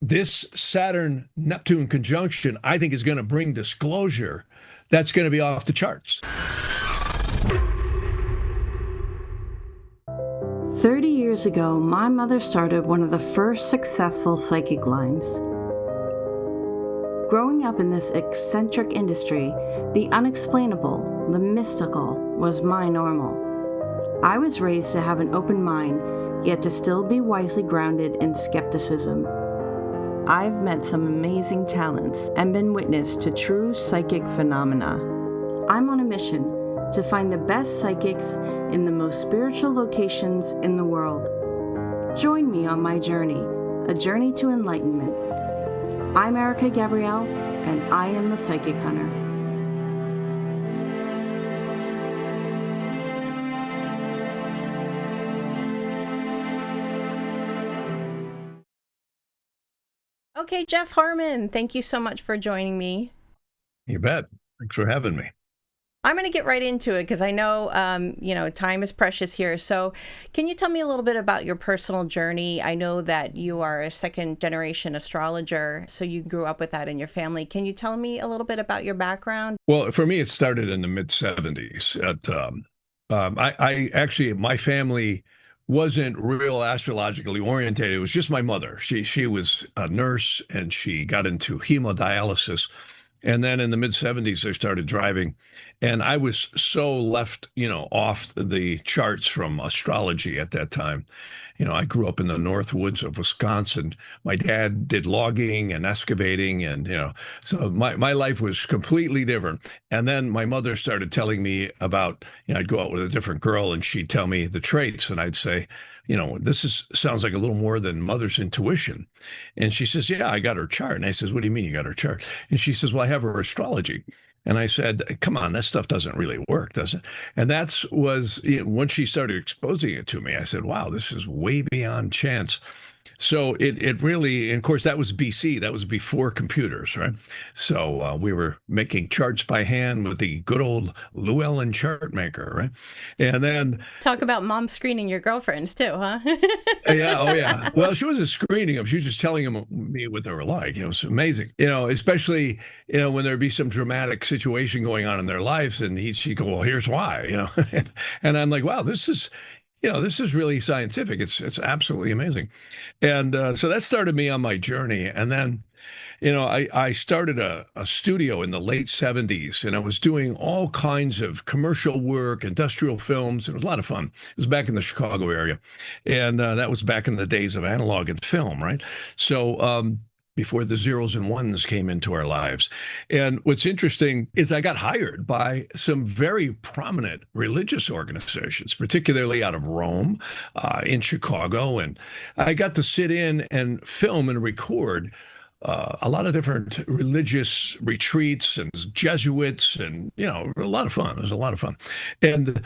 this Saturn-Neptune conjunction, I think, is going to bring disclosure that's going to be off the charts. 30 years ago, my mother started one of the first successful psychic lines. Growing up in this eccentric industry, the unexplainable, the mystical, was my normal. I was raised to have an open mind, yet to still be wisely grounded in skepticism. I've met some amazing talents and been witness to true psychic phenomena. I'm on a mission to find the best psychics in the most spiritual locations in the world. Join me on my journey, a journey to enlightenment. I'm Erica Gabrielle, and I am the Psychic Hunter. Okay, Jeff Harman, thank you so much for joining me. You bet. Thanks for having me. I'm going to get right into it because I know, time is precious here. So can you tell me a little bit about your personal journey? I know that you are a second generation astrologer, so you grew up with that in your family. Can you tell me a little bit about your background? Well, for me, it started in the mid 70s. I actually, my family wasn't real astrologically orientated. It was just my mother. She was a nurse and she got into hemodialysis. And then in the mid 70s, they started driving. And I was so left, off the charts from astrology at that time. I grew up in the north woods of Wisconsin. My dad did logging and excavating. And, so my life was completely different. And then my mother started telling me about, I'd go out with a different girl and she'd tell me the traits. And I'd say, sounds like a little more than mother's intuition. And she says, yeah, I got her chart. And I says, what do you mean you got her chart? And she says, well, I have her astrology. And I said, come on, that stuff doesn't really work, does it? And when she started exposing it to me, I said, wow, this is way beyond chance. So it really, and of course, that was BC. That was before computers, right? So we were making charts by hand with the good old Llewellyn chart maker, right? And then talk about mom screening your girlfriends too, huh? Yeah, oh yeah. Well, she wasn't screening them; she was just telling me what they were like. It's amazing. Especially when there'd be some dramatic situation going on in their lives, and she'd go, "Well, here's why," and I'm like, "Wow, this is." This is really scientific. It's absolutely amazing. And so that started me on my journey. And then, I started a studio in the late 70s, and I was doing all kinds of commercial work, industrial films. It was a lot of fun. It was back in the Chicago area. And that was back in the days of analog and film, right? So, before the zeros and ones came into our lives. And what's interesting is I got hired by some very prominent religious organizations, particularly out of Rome, in Chicago. And I got to sit in and film and record a lot of different religious retreats and Jesuits, and a lot of fun. It was a lot of fun. And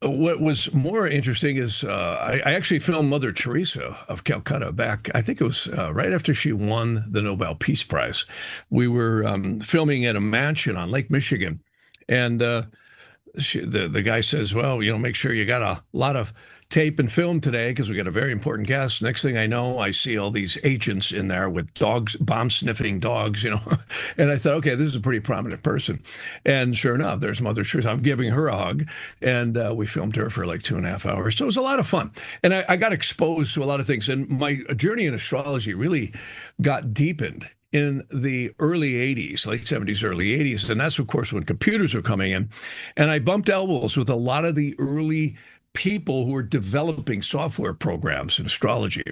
what was more interesting is I actually filmed Mother Teresa of Calcutta back. I think it was right after she won the Nobel Peace Prize. We were filming at a mansion on Lake Michigan, and the guy says, well, make sure you got a lot of tape and film today because we got a very important guest. Next thing I know, I see all these agents in there with dogs, bomb sniffing dogs, and I thought, okay, this is a pretty prominent person. And sure enough, there's Mother Teresa. I'm giving her a hug, and we filmed her for like 2.5 hours. So it was a lot of fun. And I got exposed to a lot of things. And my journey in astrology really got deepened in the early 80s, late 70s, early 80s. And that's, of course, when computers were coming in. And I bumped elbows with a lot of the early people who were developing software programs in astrology.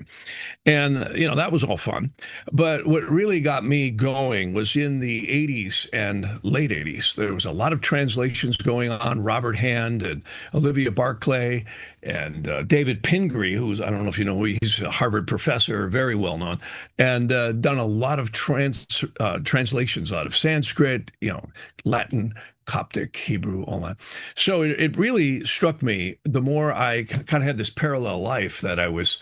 And, that was all fun. But what really got me going was in the 80s and late 80s. There was a lot of translations going on. Robert Hand and Olivia Barclay and David Pingree, who's, I don't know if you know, he's a Harvard professor, very well known, and done a lot of translations out of Sanskrit, Latin, Coptic, Hebrew, all that. So it really struck me the more I kind of had this parallel life that I was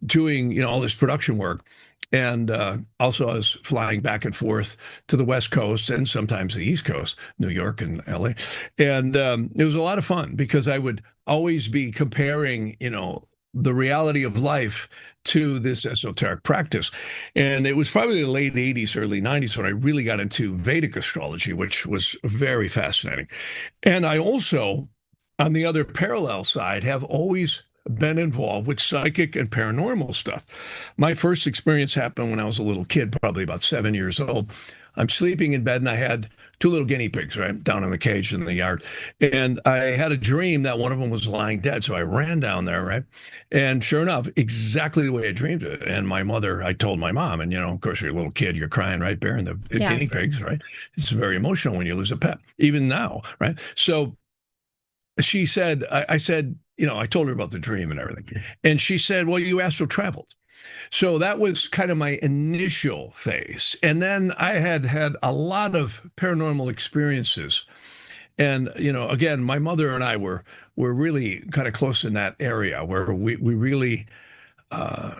doing, all this production work. And also I was flying back and forth to the West Coast and sometimes the East Coast, New York and LA. And it was a lot of fun because I would always be comparing, the reality of life to this esoteric practice. And it was probably the late 80s, early 90s when I really got into Vedic astrology, which was very fascinating. And I also, on the other parallel side, have always been involved with psychic and paranormal stuff. My first experience happened when I was a little kid, probably about 7 years old. I'm sleeping in bed and I had two little guinea pigs, right, down in the cage in the yard. And I had a dream that one of them was lying dead. So I ran down there, right? And sure enough, exactly the way I dreamed it. And my mother, I told my mom, and, of course, you're a little kid, you're crying, right, bearing the Yeah. guinea pigs, right? It's very emotional when you lose a pet, even now, right? So she said, I said, I told her about the dream and everything. And she said, well, you astral traveled. So that was kind of my initial phase. And then I had a lot of paranormal experiences. And, again, my mother and I were really kind of close in that area where we really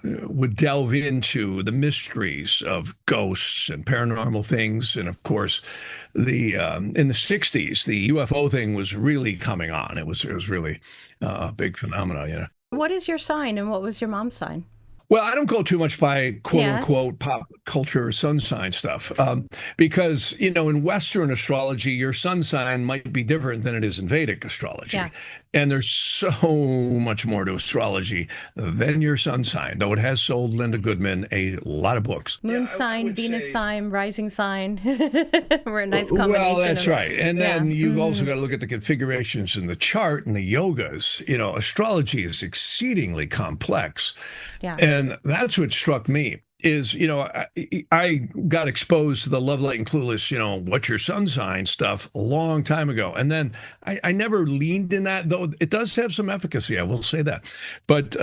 would delve into the mysteries of ghosts and paranormal things. And of course, in the 60s, the UFO thing was really coming on. It was really a big phenomenon. What is your sign and what was your mom's sign? Well, I don't go too much by quote unquote pop culture or sun sign stuff because, in Western astrology, your sun sign might be different than it is in Vedic astrology. Yeah. And there's so much more to astrology than your sun sign, though it has sold Linda Goodman a lot of books. Moon sign, Venus sign, rising sign. We're a nice combination. Well, that's right. And then you've also got to look at the configurations in the chart and the yogas. Astrology is exceedingly complex. Yeah. And that's what struck me is, I got exposed to the Love, Light, and Clueless, what's your sun sign stuff a long time ago. And then I never leaned in that, though it does have some efficacy, I will say that. But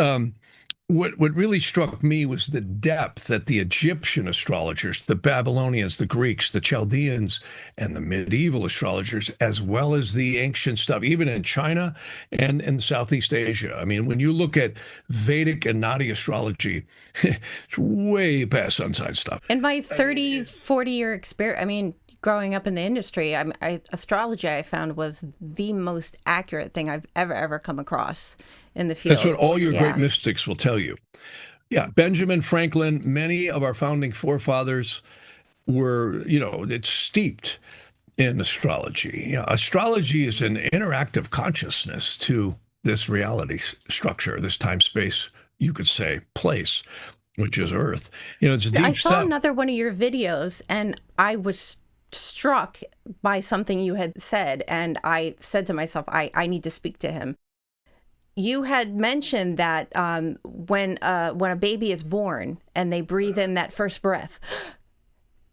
what really struck me was the depth that the Egyptian astrologers, the Babylonians, the Greeks, the Chaldeans, and the medieval astrologers, as well as the ancient stuff, even in China and in Southeast Asia. I mean, when you look at Vedic and Nadi astrology, it's way past sun sign stuff. In my 30, 40-year experience, growing up in the industry, astrology I found was the most accurate thing I've ever come across in the field. That's what all your great mystics will tell you. Yeah, Benjamin Franklin, many of our founding forefathers were, it's steeped in astrology. Astrology is an interactive consciousness to this reality structure, this time-space, you could say, place, which is Earth. It's a deep I saw stuff. another one of your videos, and I was struck by something you had said, and I said to myself, I need to speak to him. You had mentioned that when a baby is born and they breathe in that first breath,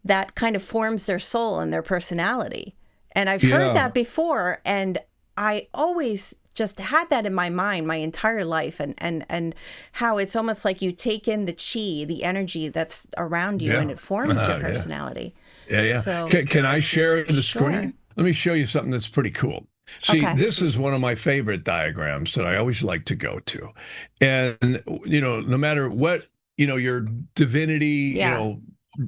that kind of forms their soul and their personality. And I've heard that before, and I always just had that in my mind my entire life, and how it's almost like you take in the chi, the energy that's around you, and it forms your personality. Yeah. So, can I share the Sure. screen? Let me show you something that's pretty cool. See, this is one of my favorite diagrams that I always like to go to. And, no matter what, your divinity,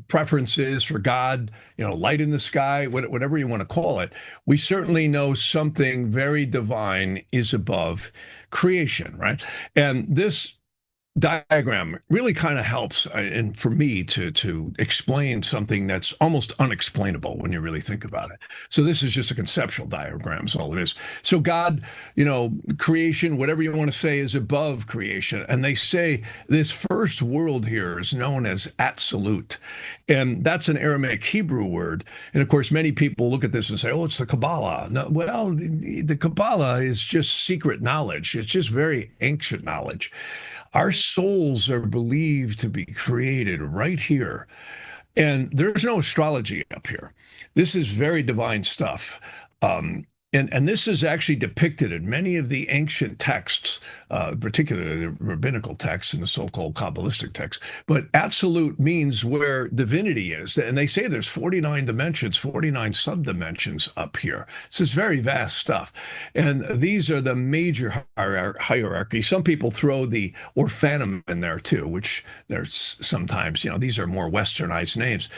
preferences for God, light in the sky, whatever you want to call it, we certainly know something very divine is above creation, right? And this diagram really kind of helps and for me to explain something that's almost unexplainable when you really think about it. So this is just a conceptual diagram is all it is. So God, creation, whatever you want to say, is above creation. And they say this first world here is known as absolute. And that's an Aramaic Hebrew word. And of course, many people look at this and say, oh, it's the Kabbalah. No, well, the Kabbalah is just secret knowledge. It's just very ancient knowledge. Our souls are believed to be created right here. And there's no astrology up here. This is very divine stuff. And this is actually depicted in many of the ancient texts, particularly the rabbinical texts and the so-called Kabbalistic texts. But absolute means where divinity is. And they say there's 49 dimensions, 49 subdimensions up here. This is very vast stuff. And these are the major hierarchy. Some people throw the Orphanum in there too, which there's sometimes, these are more westernized names.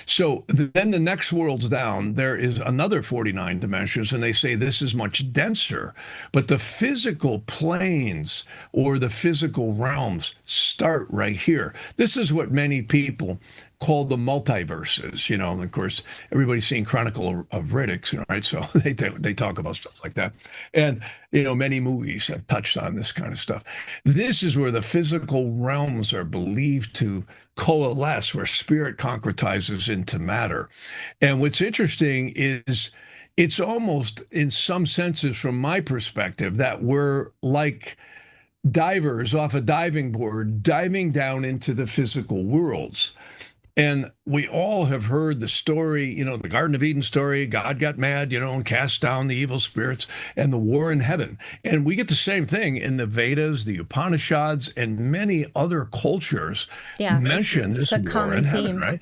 So then the next world's down, there is another 49 dimensions, and they say say this is much denser. But the physical planes or the physical realms start right here. This is what many people call the multiverses, and of course, everybody's seen Chronicle of Riddick, right? So they talk about stuff like that. And, many movies have touched on this kind of stuff. This is where the physical realms are believed to coalesce, where spirit concretizes into matter. And what's interesting is it's almost, in some senses, from my perspective, that we're like divers off a diving board diving down into the physical worlds. And we all have heard the story, the Garden of Eden story. God got mad, and cast down the evil spirits and the war in heaven. And we get the same thing in the Vedas, the Upanishads, and many other cultures mention this war in heaven, right?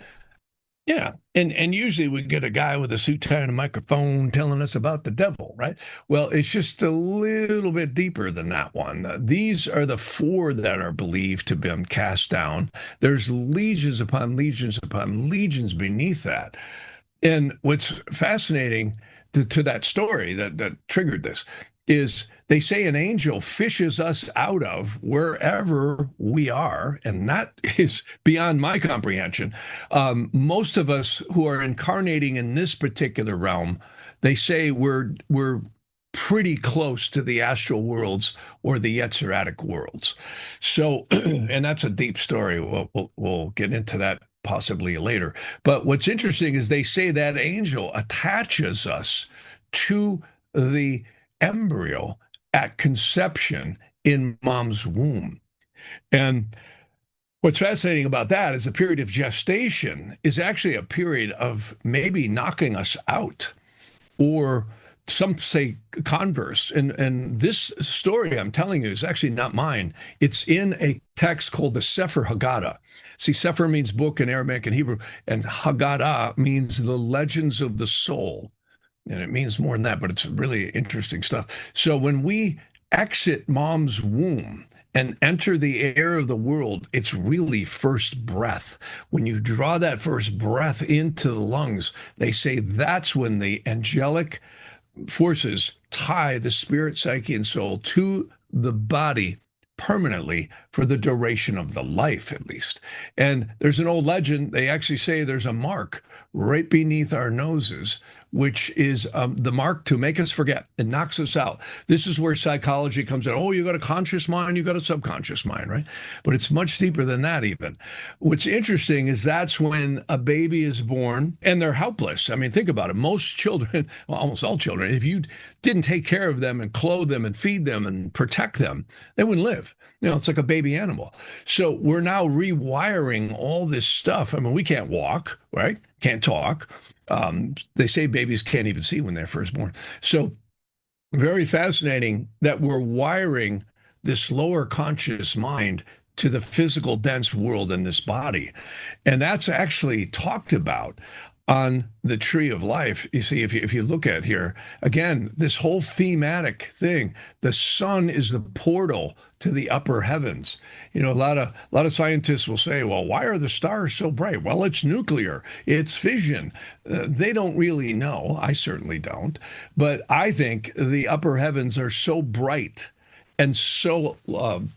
Yeah. And usually we get a guy with a suit tie and a microphone telling us about the devil, right? Well, it's just a little bit deeper than that one. These are the four that are believed to have been cast down. There's legions upon legions upon legions beneath that. And what's fascinating to that story that triggered this is they say an angel fishes us out of wherever we are, and that is beyond my comprehension. Most of us who are incarnating in this particular realm, they say we're pretty close to the astral worlds or the Yetziratic worlds. So, and that's a deep story. We'll get into that possibly later. But what's interesting is they say that angel attaches us to the embryo at conception in mom's womb. And what's fascinating about that is the period of gestation is actually a period of maybe knocking us out, or some say converse. And this story I'm telling you is actually not mine. It's in a text called the Sefer Haggadah. See, Sefer means book in Aramaic and Hebrew, and Haggadah means the legends of the soul. And it means more than that, but it's really interesting stuff. So when we exit mom's womb and enter the air of the world, it's really first breath. When you draw that first breath into the lungs, they say that's when the angelic forces tie the spirit, psyche, and soul to the body permanently for the duration of the life, at least. And there's an old legend. They actually say there's a mark right beneath our noses, which is the mark to make us forget. It knocks us out. This is where psychology comes in. Oh, you got a conscious mind, you got a subconscious mind, right? But it's much deeper than that even. What's interesting is that's when a baby is born and they're helpless. I mean, think about it. Most children, well, almost all children, if you didn't take care of them and clothe them and feed them and protect them, they wouldn't live. It's like a baby animal. So we're now rewiring all this stuff. I mean, we can't walk, right? Can't talk. They say babies can't even see when they're first born. So very fascinating that we're wiring this lower conscious mind to the physical dense world in this body. And that's actually talked about on the Tree of Life. You see, if you look at here, again, this whole thematic thing, the sun is the portal to the upper heavens. A lot of scientists will say, well, why are the stars so bright? Well, it's nuclear, it's fission. They don't really know. I certainly don't. But I think the upper heavens are so bright and so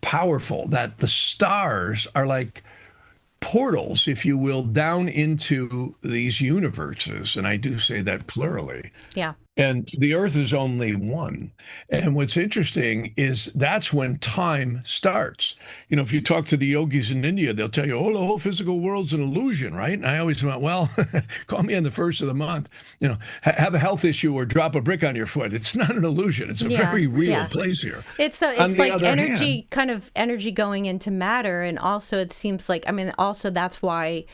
powerful that the stars are like portals, if you will, down into these universes. And I do say that plurally. Yeah. And the earth is only one. And what's interesting is that's when time starts. If you talk to the yogis in India, they'll tell you, oh, the whole physical world's an illusion, right? And I always went, well, call me on the first of the month, have a health issue or drop a brick on your foot. It's not an illusion. It's a very real place here. It's like energy, kind of energy going into matter. And also it seems like, also that's why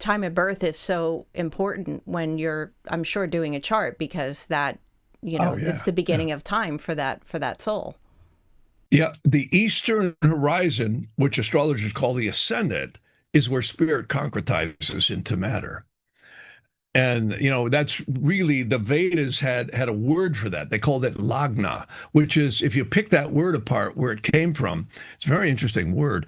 time of birth is so important when you're, I'm sure, doing a chart, because that, it's the beginning of time for that soul. Yeah. The eastern horizon, which astrologers call the ascendant, is where spirit concretizes into matter. And, that's really, the Vedas had a word for that. They called it lagna, which is, if you pick that word apart, where it came from, it's a very interesting word.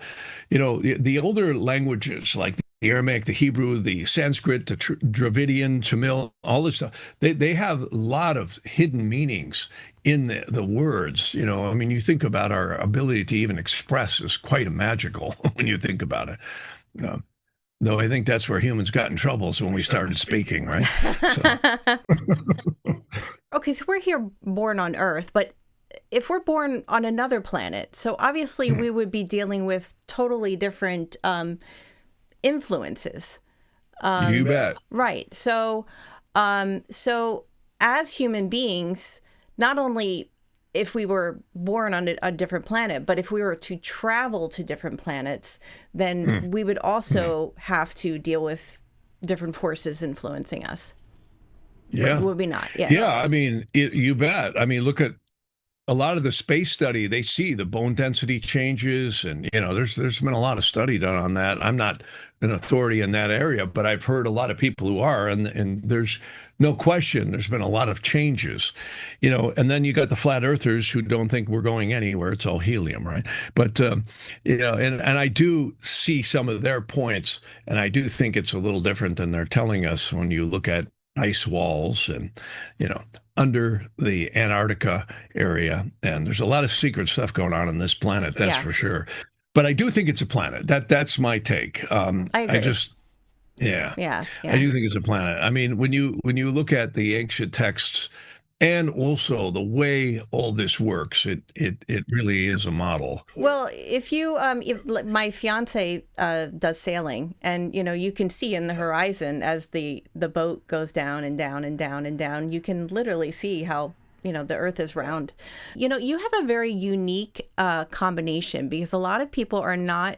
The older languages, like the Aramaic, the Hebrew, the Sanskrit, the Dravidian, Tamil, all this stuff. They have a lot of hidden meanings in the words. You know, I mean, you think about our ability to even express is quite magical when you think about it. Um, Though I think that's where humans got in trouble is when we started speaking, right? So, Okay, so we're here born on Earth, but if we're born on another planet, so obviously we would be dealing with totally different influences. you bet. Right. So as human beings, not only if we were born on a different planet, but if we were to travel to different planets, then we would also have to deal with different forces influencing us. Yeah. Would we not? Yes. Yeah. I mean, you bet. I mean, look at a lot of the space study. They see the bone density changes, and you know, there's been a lot of study done on that. I'm not an authority in that area, but I've heard a lot of people who are, and there's no question there's been a lot of changes, you know. And then you got the flat earthers who don't think we're going anywhere. It's all helium, right? But you know, and I do see some of their points, and I do think it's a little different than they're telling us when you look at ice walls and, you know, under the Antarctica area. And there's a lot of secret stuff going on this planet, that's for sure. But I do think it's a planet. That's my take. I agree. Yeah, I do think it's a planet. I mean, when you look at the ancient texts and also the way all this works, it really is a model. Well, if my fiance does sailing, and you know, you can see in the horizon as the boat goes down and down and down and down, you can literally see how, you know, the earth is round. You know, you have a very unique combination, because a lot of people are not,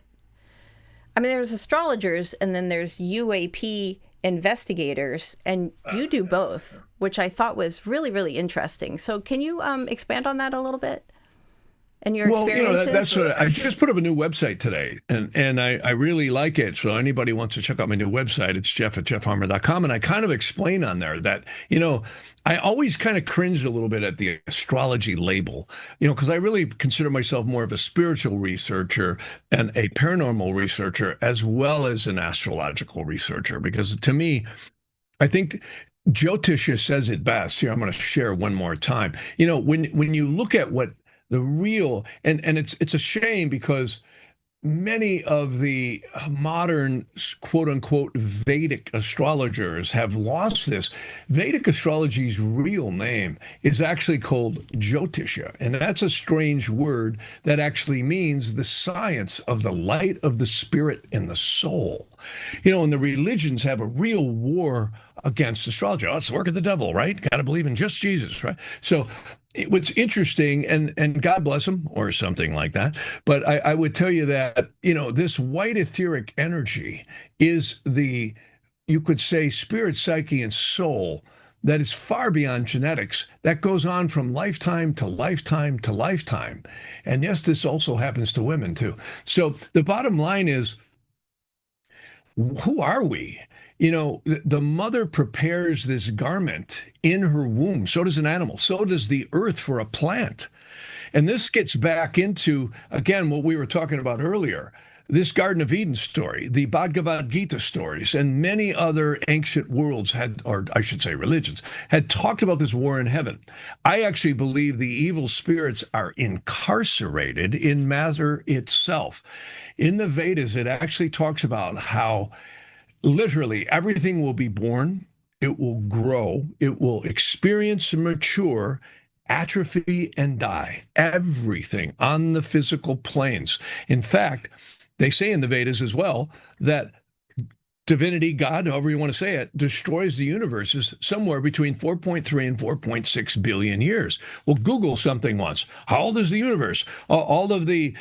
I mean, there's astrologers and then there's UAP investigators, and you do both, which I thought was really, really interesting. So can you expand on that a little bit and your experiences? You know, that's what I just put up a new website today, and I really like it. So anybody wants to check out my new website, it's jeff@jeffharman.com. And I kind of explain on there that, you know, I always kind of cringe a little bit at the astrology label, you know, because I really consider myself more of a spiritual researcher and a paranormal researcher, as well as an astrological researcher, because to me, I think Jyotisha says it best. Here, I'm going to share one more time. You know, when you look at what the real, and it's a shame, because many of the modern quote unquote Vedic astrologers have lost this. Vedic astrology's real name is actually called Jyotisha, and that's a strange word that actually means the science of the light of the spirit and the soul. You know, and the religions have a real war against astrology. Oh, it's the work of the devil, right? Got to believe in just Jesus, right? So what's interesting, and God bless him, or something like that, but I would tell you that, you know, this white etheric energy is the, you could say, spirit, psyche, and soul that is far beyond genetics, that goes on from lifetime to lifetime to lifetime. And yes, this also happens to women too. So the bottom line is, who are we? You know, the mother prepares this garment in her womb. So does an animal. So does the earth for a plant. And this gets back into, again, what we were talking about earlier, this Garden of Eden story, the Bhagavad Gita stories, and many other ancient worlds had, or I should say religions, had talked about this war in heaven. I actually believe the evil spirits are incarcerated in matter itself. In the Vedas, it actually talks about how literally everything will be born, it will grow, it will experience and mature, atrophy and die. Everything on the physical planes. In fact, they say in the Vedas as well that divinity, God, however you want to say it, destroys the universes somewhere between 4.3 and 4.6 billion years. Well, Google something once. How old is the universe? All of the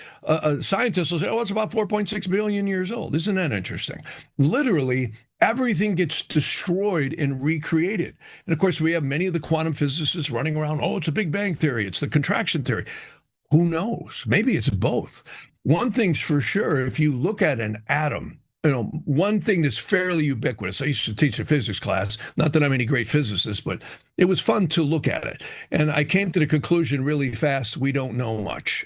scientists will say, oh, it's about 4.6 billion years old. Isn't that interesting? Literally, everything gets destroyed and recreated. And of course, we have many of the quantum physicists running around, oh, it's a Big Bang theory, it's the contraction theory. Who knows? Maybe it's both. One thing's for sure, if you look at an atom, you know, one thing that's fairly ubiquitous, I used to teach a physics class, not that I'm any great physicist, but It was fun to look at it. And I came to the conclusion really fast, we don't know much,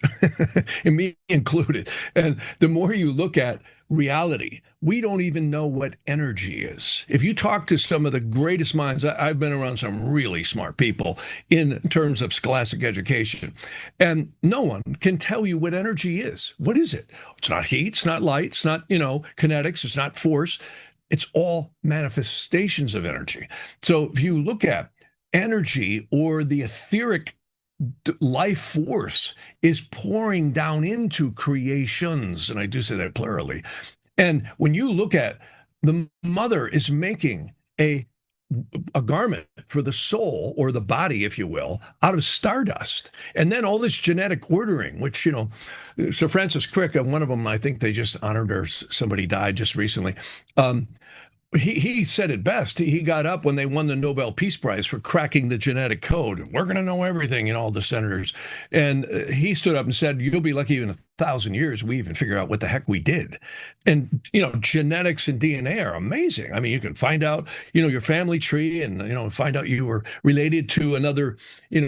and me included. And the more you look at reality, we don't even know what energy is. If you talk to some of the greatest minds, I've been around some really smart people in terms of scholastic education, and no one can tell you what energy is. What is it? It's not heat, it's not light, it's not, kinetics, it's not force. It's all manifestations of energy. So if you look at energy, or the etheric life force is pouring down into creations, and I do say that plurally. And when you look at the mother is making a garment for the soul, or the body, if you will, out of stardust. And then all this genetic ordering, which, Sir Francis Crick, one of them, I think they just honored, or somebody died just recently. He said it best. He got up when they won the Nobel Peace Prize for cracking the genetic code. We're going to know everything, all the senators. And he stood up and said, you'll be lucky in 1,000 years we even figure out what the heck we did. And, genetics and DNA are amazing. I mean, you can find out, your family tree, and, find out you were related to another,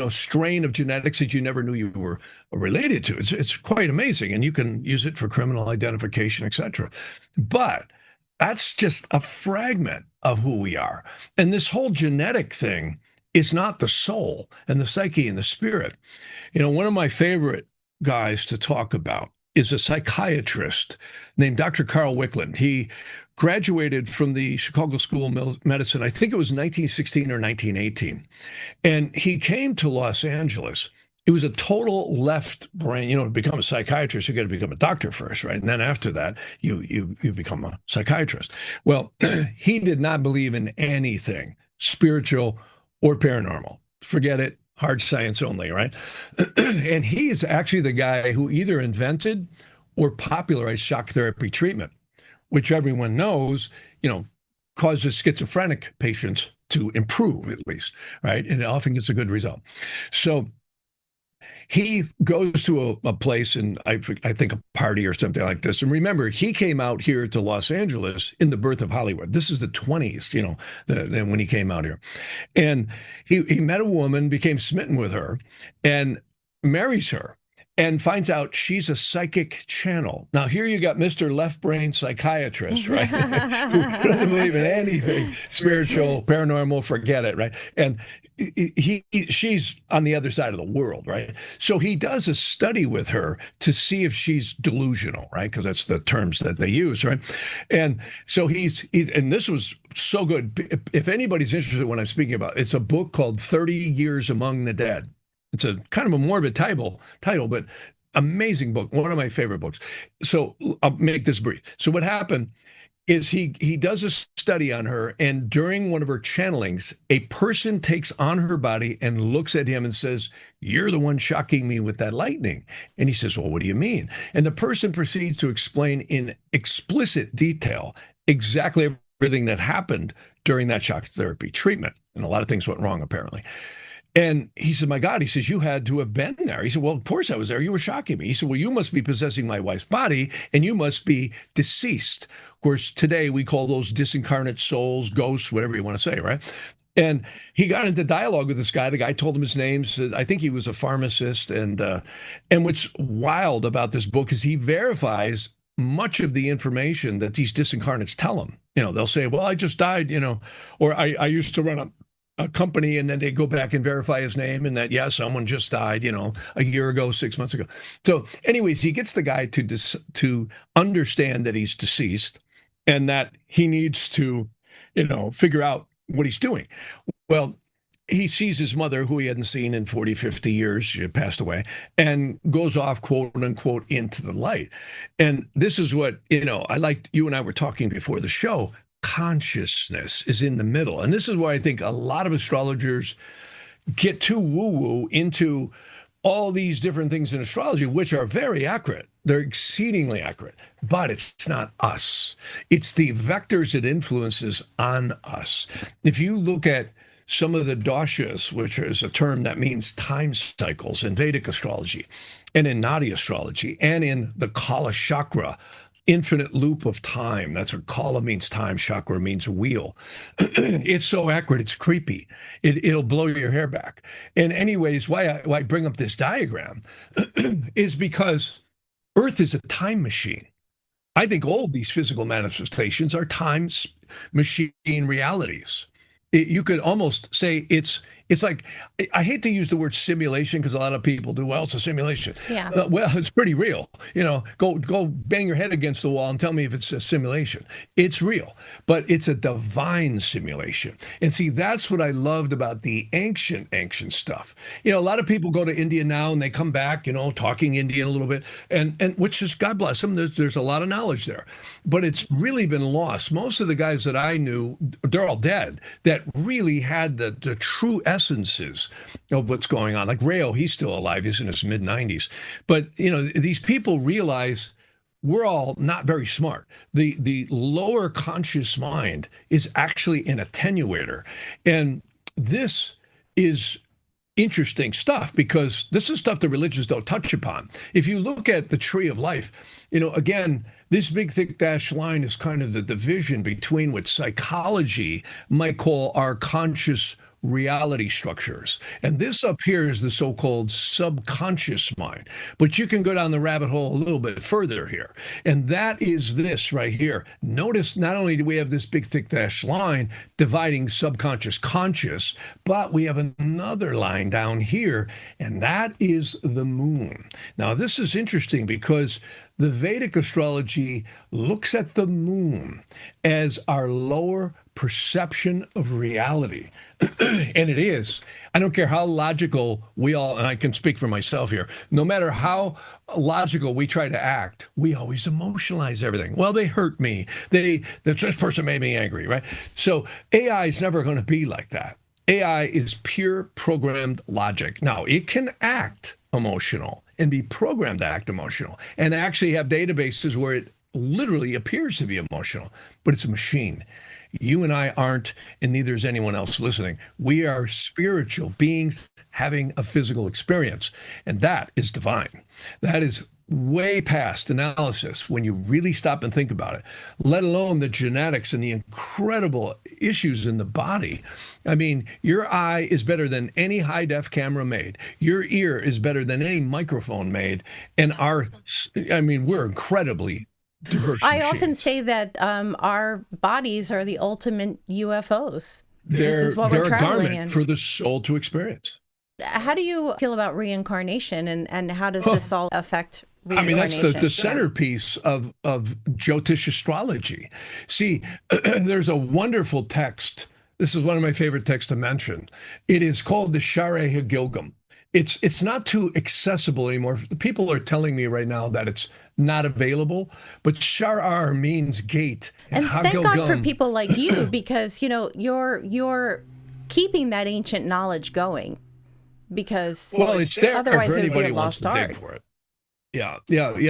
strain of genetics that you never knew you were related to. It's quite amazing. And you can use it for criminal identification, etc. But that's just a fragment of who we are. And this whole genetic thing is not the soul and the psyche and the spirit. One of my favorite guys to talk about is a psychiatrist named Dr. Carl Wickland. He graduated from the Chicago School of Medicine, I think it was 1916 or 1918. And he came to Los Angeles. It was a total left brain. To become a psychiatrist, you got to become a doctor first, right? And then after that, you become a psychiatrist. Well, he did not believe in anything spiritual or paranormal. Forget it. Hard science only, right? And he's actually the guy who either invented or popularized shock therapy treatment, which everyone knows, causes schizophrenic patients to improve, at least, right? And it often gets a good result. So he goes to a place, and I think a party or something like this. And remember, he came out here to Los Angeles in the birth of Hollywood. This is the 20s, when he came out here. And he met a woman, became smitten with her, and marries her, and finds out she's a psychic channel. Now, here you got Mr. Left Brain Psychiatrist, right? Who doesn't believe in anything spiritual, paranormal, forget it, right? And she's on the other side of the world, right? So he does a study with her to see if she's delusional, right? Because that's the terms that they use, right? And so and this was so good. If anybody's interested in what I'm speaking about, it's a book called 30 Years Among the Dead. It's a kind of a morbid title, but amazing book. One of my favorite books. So I'll make this brief. So what happened is he does a study on her, and during one of her channelings, a person takes on her body and looks at him and says, "You're the one shocking me with that lightning." And he says, "Well, what do you mean?" And the person proceeds to explain in explicit detail exactly everything that happened during that shock therapy treatment. And a lot of things went wrong, apparently. And he said, "My God," he says, "you had to have been there." He said, "Well, of course I was there. You were shocking me." He said, "Well, you must be possessing my wife's body, and you must be deceased." Of course, today we call those disincarnate souls, ghosts, whatever you want to say, right? And he got into dialogue with this guy. The guy told him his name. Said, I think he was a pharmacist. And what's wild about this book is he verifies much of the information that these disincarnates tell him. They'll say, "Well, I just died," or I used to run a company, and then they go back and verify his name, and that, yeah, someone just died, a year ago, 6 months ago. So anyways, he gets the guy to understand that he's deceased and that he needs to, figure out what he's doing. Well, he sees his mother, who he hadn't seen in 40, 50 years, she had passed away, and goes off, quote unquote, into the light. And this is what, I liked, you and I were talking before the show, consciousness is in the middle. And this is why I think a lot of astrologers get too woo-woo into all these different things in astrology, which are very accurate. They're exceedingly accurate, but it's not us. It's the vectors it influences on us. If you look at some of the doshas, which is a term that means time cycles in Vedic astrology, and in Nadi astrology, and in the Kala chakra infinite loop of time. That's what kala means time, chakra means wheel. It's so accurate, it's creepy. It'll blow your hair back. And anyways, why I bring up this diagram is because Earth is a time machine. I think all of these physical manifestations are time machine realities. You could almost say it's like, I hate to use the word simulation because a lot of people do. Well, it's a simulation. Yeah. Well, it's pretty real. Go bang your head against the wall and tell me if it's a simulation. It's real, but it's a divine simulation. And see, that's what I loved about the ancient stuff. A lot of people go to India now and they come back, talking Indian a little bit, and which is, God bless them. There's a lot of knowledge there, but it's really been lost. Most of the guys that I knew, they're all dead, that really had the true essences of what's going on. Like Rayo, he's still alive. He's in his mid-90s. But, these people realize we're all not very smart. The lower conscious mind is actually an attenuator. And this is interesting stuff because this is stuff the religions don't touch upon. If you look at the tree of life, again, this big thick dashed line is kind of the division between what psychology might call our conscious reality structures. And this up here is the so-called subconscious mind. But you can go down the rabbit hole a little bit further here. And that is this right here. Notice not only do we have this big thick dashed line dividing subconscious conscious, but we have another line down here, and that is the moon. Now, this is interesting because the Vedic astrology looks at the moon as our lower perception of reality. And it is. I don't care how logical we all, and I can speak for myself here, no matter how logical we try to act, we always emotionalize everything. Well, they hurt me. This person made me angry, right? So AI is never going to be like that. AI is pure programmed logic. Now, it can act emotional and be programmed to act emotional and actually have databases where it literally appears to be emotional, but it's a machine. You and I aren't, and neither is anyone else listening. We are spiritual beings having a physical experience, and that is divine. That is way past analysis when you really stop and think about it, let alone the genetics and the incredible issues in the body. I mean, your eye is better than any high-def camera made. Your ear is better than any microphone made. And we're incredibly diverse I machines. often say that our bodies are the ultimate UFOs. This They're is what we're a traveling garment in. for the soul to experience. How do you feel about reincarnation, and how does this all affect reincarnation? That's the centerpiece of Jyotish astrology. See, there's a wonderful text. This is one of my favorite texts to mention. It is called the Share Hagilgam. It's not too accessible anymore. People are telling me right now that it's not available, but Sharar means gate. And thank God for people like you, because you're keeping that ancient knowledge going. Because it's there otherwise for it would be anybody a who wants lost to art. dig for it. Yeah.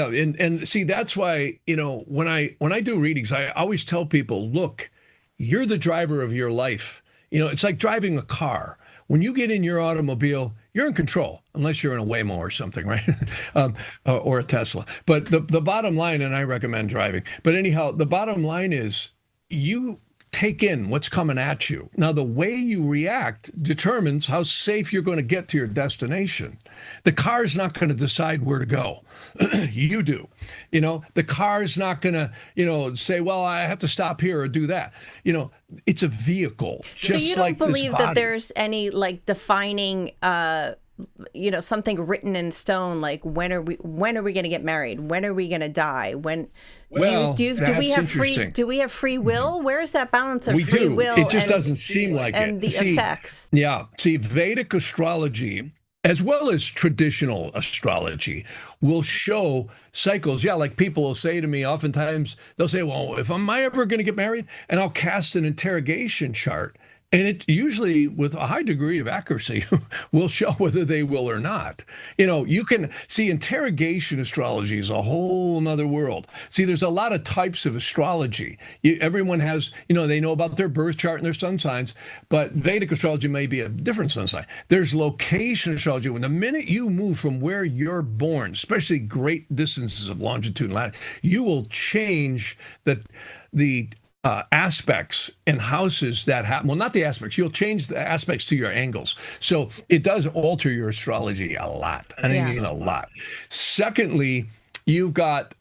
And see, that's why, when I do readings, I always tell people, look, you're the driver of your life. It's like driving a car. When you get in your automobile, you're in control, unless you're in a Waymo or something, right? Or a Tesla. But the bottom line, and I recommend driving, but anyhow, the bottom line is you take in what's coming at you. Now, the way you react determines how safe you're going to get to your destination. The car's not going to decide where to go. You do. The car's not going to, say, well, I have to stop here or do that. It's a vehicle. So you don't believe that there's any defining something written in stone, like when are we going to get married? When are we going to die? Do we have free will? Where is that balance of free will? It just doesn't seem like it. And the effects. Yeah. See, Vedic astrology, as well as traditional astrology, will show cycles. Yeah, like people will say to me, oftentimes they'll say, well, am I ever going to get married? And I'll cast an interrogation chart. And it usually, with a high degree of accuracy, will show whether they will or not. You know, you can see interrogation astrology is a whole nother world. See, there's a lot of types of astrology. Everyone has, you know, they know about their birth chart and their sun signs, but Vedic astrology may be a different sun sign. There's location astrology. When the minute you move from where you're born, especially great distances of longitude and latitude, you will change the aspects and houses that happen. Well, not the aspects. You'll change the aspects to your angles. So it does alter your astrology a lot. I mean, a lot. Secondly, you've got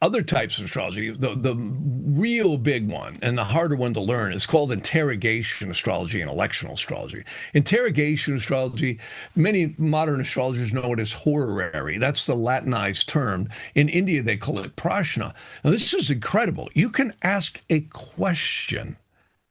other types of astrology. The real big one and the harder one to learn is called interrogation astrology and electional astrology. Interrogation astrology, many modern astrologers know it as horary. That's the Latinized term. In India, they call it prashna. Now, this is incredible. You can ask a question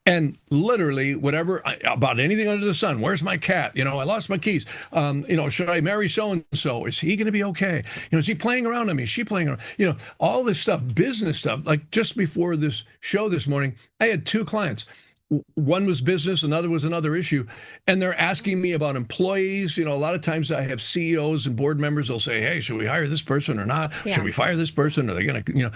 and literally whatever about anything under the sun. Where's my cat? You know, I lost my keys. You know, should I marry so and so? Is he going to be okay? You know, is he playing around on me? Is she playing around? You know, all this stuff, business stuff. Like just before this show this morning, I had two clients. One was business, another was another issue. And they're asking me about employees. You know, a lot of times I have CEOs and board members. They'll say, hey, should we hire this person or not? Yeah. Should we fire this person? Are they going to, you know,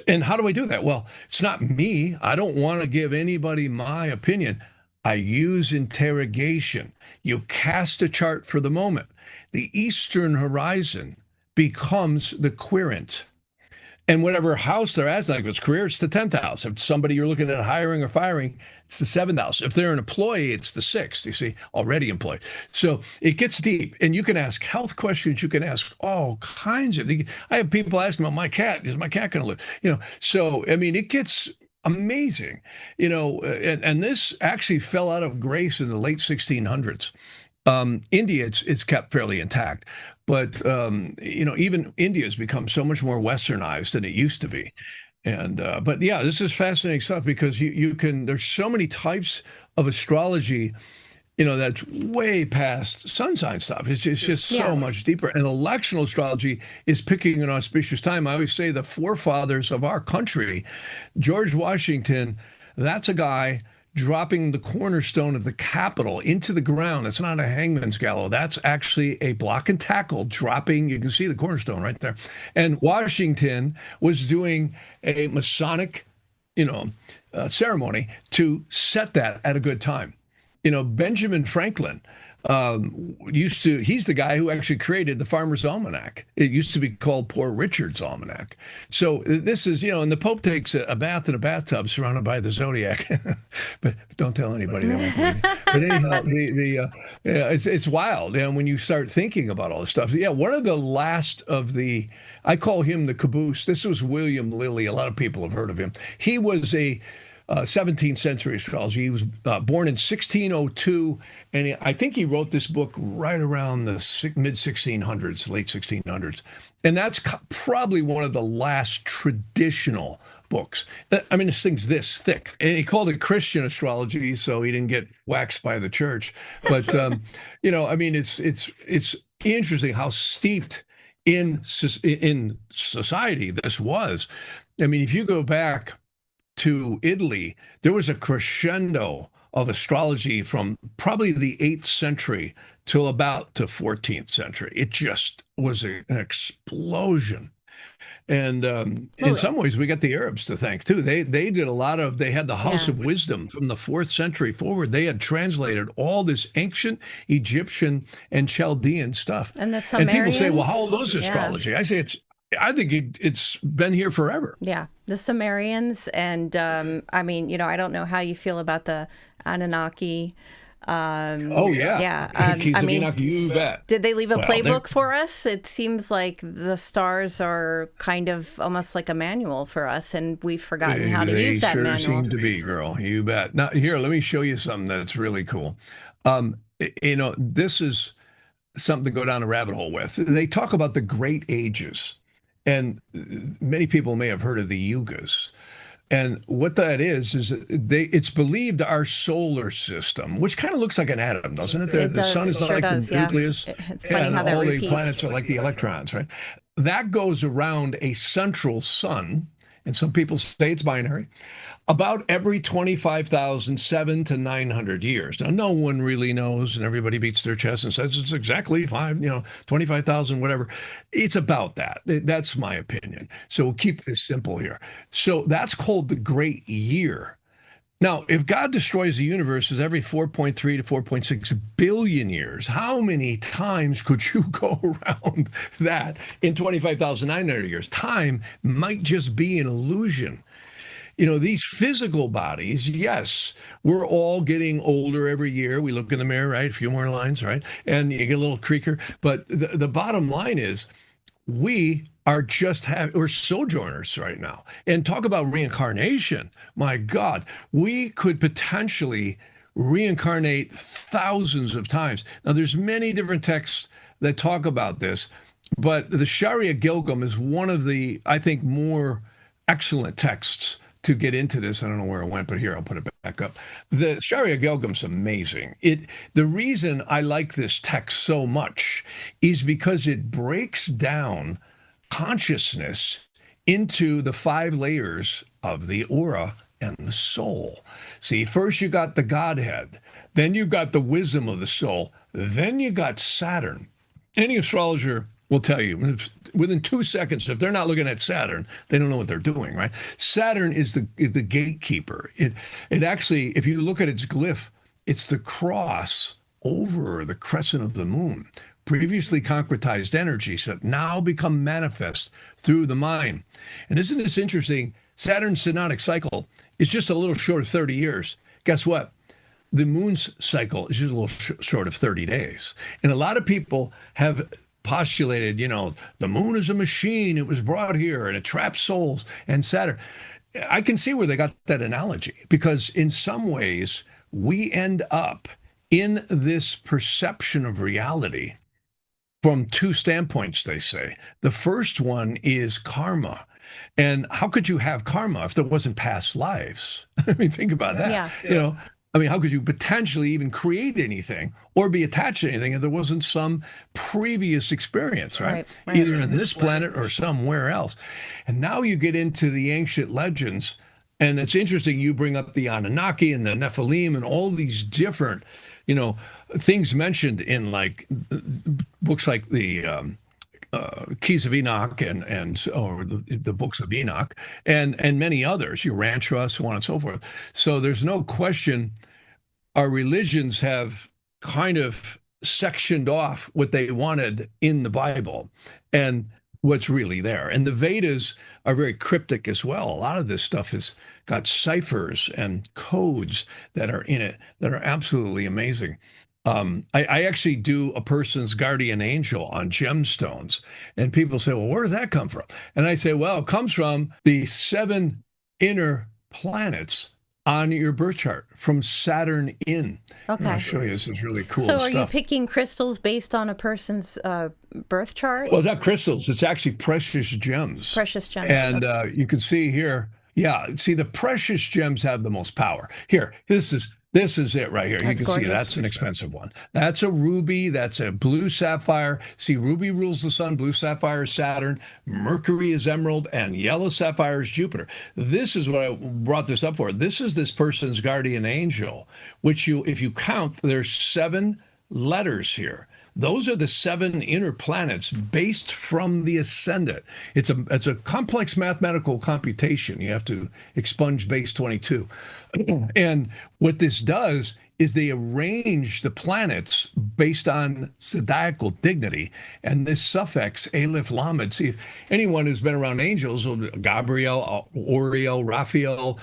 and how do I do that? Well, it's not me. I don't want to give anybody my opinion. I use interrogation. You cast a chart for the moment. The eastern horizon becomes the querent. And whatever house they're at, like if it's career, it's the 10th house. If it's somebody you're looking at hiring or firing, it's the 7th house. If they're an employee, it's the 6th, you see, already employed. So it gets deep. And you can ask health questions. You can ask all kinds of things. I have people asking about my cat. Is my cat going to live? You know, so, I mean, it gets amazing, you know, and this actually fell out of grace in the late 1600s. India, it's kept fairly intact, but you know, even India has become so much more westernized than it used to be. And but yeah, this is fascinating stuff because you can. There's so many types of astrology, you know, that's way past sun sign stuff. It's just so much deeper. And electional astrology is picking an auspicious time. I always say the forefathers of our country, George Washington, that's a guy dropping the cornerstone of the Capitol into the ground. It's not a hangman's gallows. That's actually a block and tackle dropping. You can see the cornerstone right there. And Washington was doing a Masonic, you know, ceremony to set that at a good time. You know, Benjamin Franklin he's the guy who actually created the Farmer's Almanac. It used to be called Poor Richard's Almanac. So this is, you know, and the Pope takes a bath in a bathtub surrounded by the zodiac. But don't tell anybody. They won't believe me. But anyhow, yeah, it's wild. And when you start thinking about all this stuff, yeah, one of the last of I call him the caboose. This was William Lilly. A lot of people have heard of him. He was a 17th century astrology. He was born in 1602, and I think he wrote this book right around the mid 1600s, late 1600s. And that's probably one of the last traditional books. I mean, this thing's this thick. And he called it Christian astrology, so he didn't get waxed by the church. But, you know, I mean, it's interesting how steeped in society this was. I mean, if you go back to Italy, there was a crescendo of astrology from probably the 8th century till about the 14th century. It just was an explosion. And in some ways, we got the Arabs to thank, too. They did a lot of, they had the House of Wisdom from the 4th century forward. They had translated all this ancient Egyptian and Chaldean stuff. And the Sumerians. And people say, well, how old is astrology? I think it's been here forever. Yeah, the Sumerians, and I mean, you know, I don't know how you feel about the Anunnaki. Oh yeah, yeah. I mean, you bet. Did they leave a playbook for us? It seems like the stars are kind of almost like a manual for us, and we've forgotten how to use that manual. They sure seem to be, girl. You bet. Now, here, let me show you something that's really cool. You know, this is something to go down a rabbit hole with. They talk about the great ages. And many people may have heard of the yugas. And what that is it's believed our solar system, which kind of looks like an atom, doesn't it? The sun is like the nucleus, It's funny how that all repeats. the planets are like the electrons, right? That goes around a central sun, and some people say it's binary, about every 25,007 to 900 years. Now, no one really knows, and everybody beats their chest and says it's exactly 25,000, whatever. It's about that. That's my opinion. So we'll keep this simple here. So that's called the Great Year. Now, if God destroys the universe every 4.3 to 4.6 billion years, how many times could you go around that in 25,900 years? Time might just be an illusion. These physical bodies, yes, we're all getting older every year. We look in the mirror, right? A few more lines, right? And you get a little creaker. But the bottom line is we are we're sojourners right now. And talk about reincarnation. My God, we could potentially reincarnate thousands of times. Now, there's many different texts that talk about this, but the Sharia Gilgam is one of the, I think, more excellent texts to get into this. I don't know where it went, but here, I'll put it back up. The Sharia Gilgam's amazing. The reason I like this text so much is because it breaks down consciousness into the 5 layers of the aura and the soul. See, first you got the Godhead, then you got the wisdom of the soul, then you got Saturn. Any astrologer will tell you within 2 seconds, if they're not looking at Saturn, they don't know what they're doing, right? Saturn is the gatekeeper. It actually, if you look at its glyph, it's the cross over the crescent of the moon. Previously concretized energies that now become manifest through the mind. And isn't this interesting? Saturn's synodic cycle is just a little short of 30 years. Guess what? The moon's cycle is just a little short of 30 days. And a lot of people have postulated, the moon is a machine. It was brought here and it traps souls. And Saturn, I can see where they got that analogy, because in some ways we end up in this perception of reality from 2 standpoints, they say. The first one is karma. And how could you have karma if there wasn't past lives? I mean, think about that. Yeah. How could you potentially even create anything or be attached to anything if there wasn't some previous experience, right? Either in this planet or somewhere else. And now you get into the ancient legends, and it's interesting you bring up the Anunnaki and the Nephilim and all these different, things mentioned in books like the Keys of Enoch or the books of Enoch and many others, Urantia, so on and so forth. So there's no question our religions have kind of sectioned off what they wanted in the Bible and what's really there. And the Vedas are very cryptic as well. A lot of this stuff has got ciphers and codes that are in it that are absolutely amazing. I actually do a person's guardian angel on gemstones, and people say, well, where does that come from? And I say, well, it comes from the 7 inner planets on your birth chart from Saturn in. Okay. I'll show you. This is really cool So stuff. are you picking crystals based on a person's birth chart? Well, it's not crystals. It's actually precious gems. Precious gems. And you can see here, the precious gems have the most power. Here, this is it right here. That's you can gorgeous. see that's an expensive one. That's a ruby. That's a blue sapphire. See, ruby rules the sun. Blue sapphire is Saturn. Mercury is emerald. And yellow sapphire is Jupiter. This is what I brought this up for. This is this person's guardian angel, which if you count, there's 7 letters here. Those are the 7 inner planets based from the ascendant. It's a complex mathematical computation. You have to expunge base 22. And what this does is they arrange the planets based on zodiacal dignity. And this suffix, Aleph Lamed, see, anyone who's been around angels, Gabriel, Oriel, Raphael,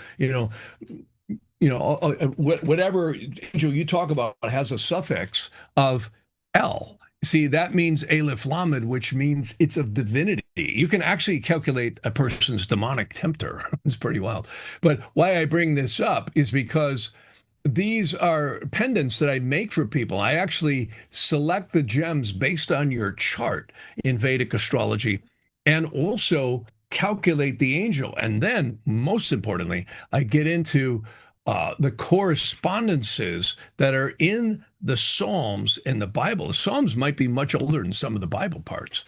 whatever angel you talk about has a suffix of L. See, that means Aleph Lamed, which means it's of divinity. You can actually calculate a person's demonic tempter. It's pretty wild. But why I bring this up is because these are pendants that I make for people. I actually select the gems based on your chart in Vedic astrology and also calculate the angel. And then, most importantly, I get into the correspondences that are in the Psalms in the Bible. The Psalms might be much older than some of the Bible parts.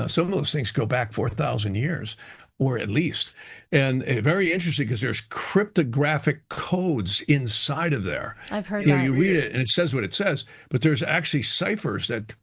Some of those things go back 4,000 years. or at least. And very interesting because there's cryptographic codes inside of there. I've heard You know, that. you read it and it says what it says, but there's actually ciphers that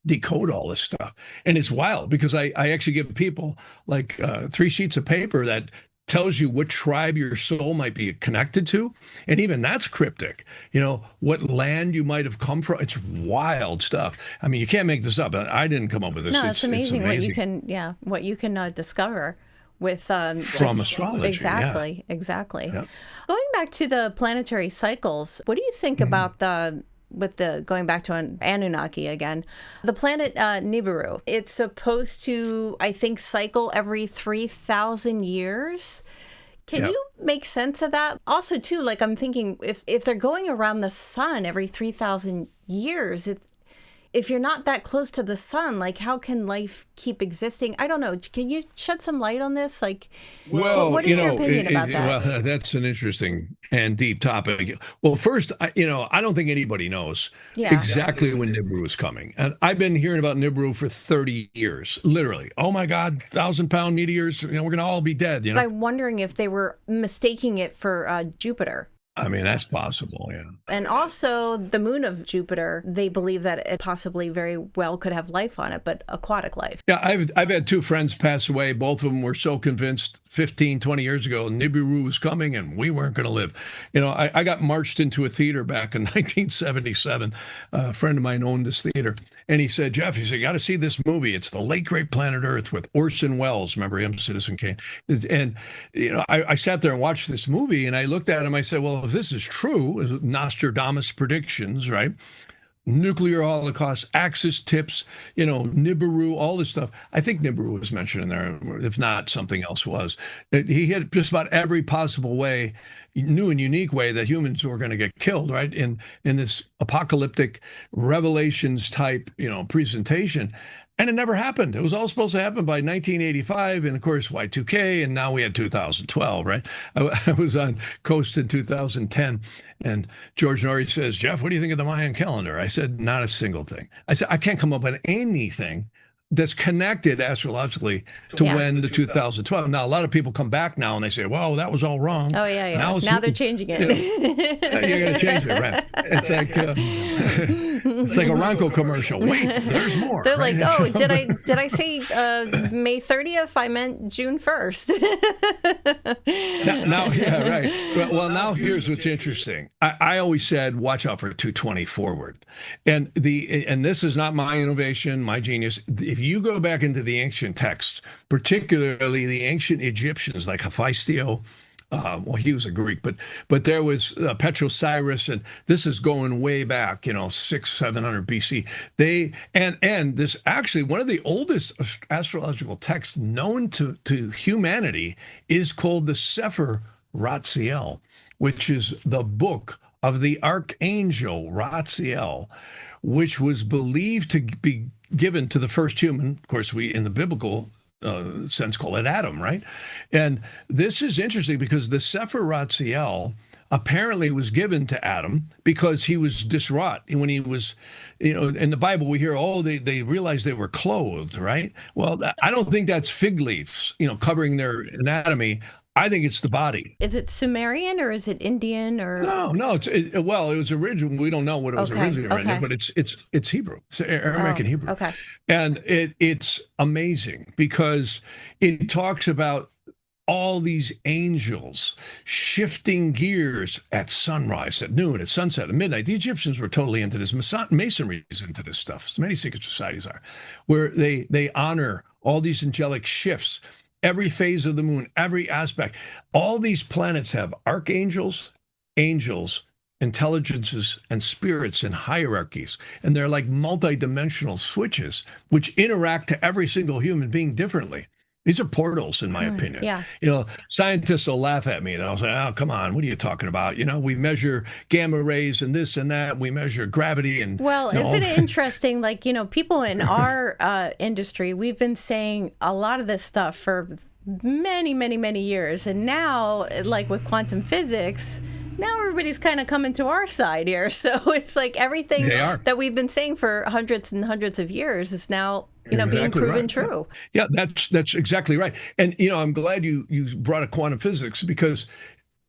decode all this stuff. And it's wild because I actually give people like 3 sheets of paper that tells you what tribe your soul might be connected to. And even that's cryptic. You know, what land you might have come from. It's wild stuff. I mean, you can't make this up. I didn't come up with this. No, it's amazing, amazing what you can discover with from astrology. Exactly. Yeah. Going back to the planetary cycles, what do you think about going back to an Anunnaki again, the planet Nibiru? It's supposed to, I think, cycle every 3,000 years. Can you make sense of that? Also, too, like I'm thinking, if they're going around the sun every 3,000 years, if you're not that close to the sun, like how can life keep existing? I don't know. Can you shed some light on this? Like, what is your opinion about that? Well, that's an interesting and deep topic. Well, first, I don't think anybody knows exactly when Nibiru is coming. And I've been hearing about Nibiru for 30 years, literally. Oh my God, 1,000-pound meteors, we're going to all be dead. I'm wondering if they were mistaking it for Jupiter. I mean, that's possible, yeah. And also the moon of Jupiter, they believe that it possibly very well could have life on it, but aquatic life. Yeah, I've had 2 friends pass away. Both of them were so convinced 15, 20 years ago Nibiru was coming and we weren't going to live. I got marched into a theater back in 1977. A friend of mine owned this theater. And he said, Jeff, you got to see this movie. It's The Late Great Planet Earth with Orson Welles. Remember him, Citizen Kane? And, I sat there and watched this movie and I looked at him. I said, well, if this is true, Nostradamus predictions, right? Nuclear holocaust, axis tips, Nibiru, all this stuff. I think Nibiru was mentioned in there. If not, something else was. He had just about every possible way, new and unique way that humans were going to get killed, right? In this apocalyptic revelations type, presentation. And it never happened. It was all supposed to happen by 1985, and of course Y2K, and now we had 2012, right? I was on Coast in 2010, and George Norrie says, Jeff, what do you think of the Mayan calendar? I said, not a single thing. I said, I can't come up with anything that's connected astrologically to when the 2012. Now, a lot of people come back now and they say, well, that was all wrong. Oh, yeah. Now they're changing it. You're going to change it, right? It's like it's like a Ronco commercial. Wait, there's more. They're right? Like, oh, did I say May 30th? I meant June 1st. now, yeah, right. Well, now here's what's interesting. I always said, watch out for 220 forward. And this is not my innovation, my genius. If you go back into the ancient texts, particularly the ancient Egyptians like Hephaestus, well, he was a Greek, but there was Petrocyrus, and this is going way back, 600-700 BC. And this actually one of the oldest astrological texts known to humanity is called the Sefer Ratziel, which is the book of the archangel Ratziel, which was believed to be given to the first human. Of course, we in the biblical sense call it Adam, right? And this is interesting because the Sefer Ratziel apparently was given to Adam because he was distraught when he was, in the Bible we hear, they realized they were clothed, right? Well, I don't think that's fig leaves, covering their anatomy. I think it's the body. Is it Sumerian or is it Indian or? No. It was original. We don't know what it was originally written, but it's Hebrew. It's Aramaic and Hebrew. Okay. And it's amazing because it talks about all these angels shifting gears at sunrise, at noon, at sunset, at midnight. The Egyptians were totally into this. Masonry is into this stuff. So many secret societies are, where they honor all these angelic shifts. Every phase of the moon, every aspect. All these planets have archangels, angels, intelligences, and spirits and hierarchies. And they're like multidimensional switches, which interact to every single human being differently. These are portals, in my opinion. Yeah. Scientists will laugh at me and I'll say, oh, come on, what are you talking about? We measure gamma rays and this and that. We measure gravity and... Well, isn't it interesting? Like, people in our industry, we've been saying a lot of this stuff for many, many, many years. And now, like with quantum physics, now everybody's kind of coming to our side here. So it's like everything that we've been saying for hundreds and hundreds of years is now you know, You're being exactly proven right. true. Yeah, that's exactly right. And I'm glad you brought up quantum physics because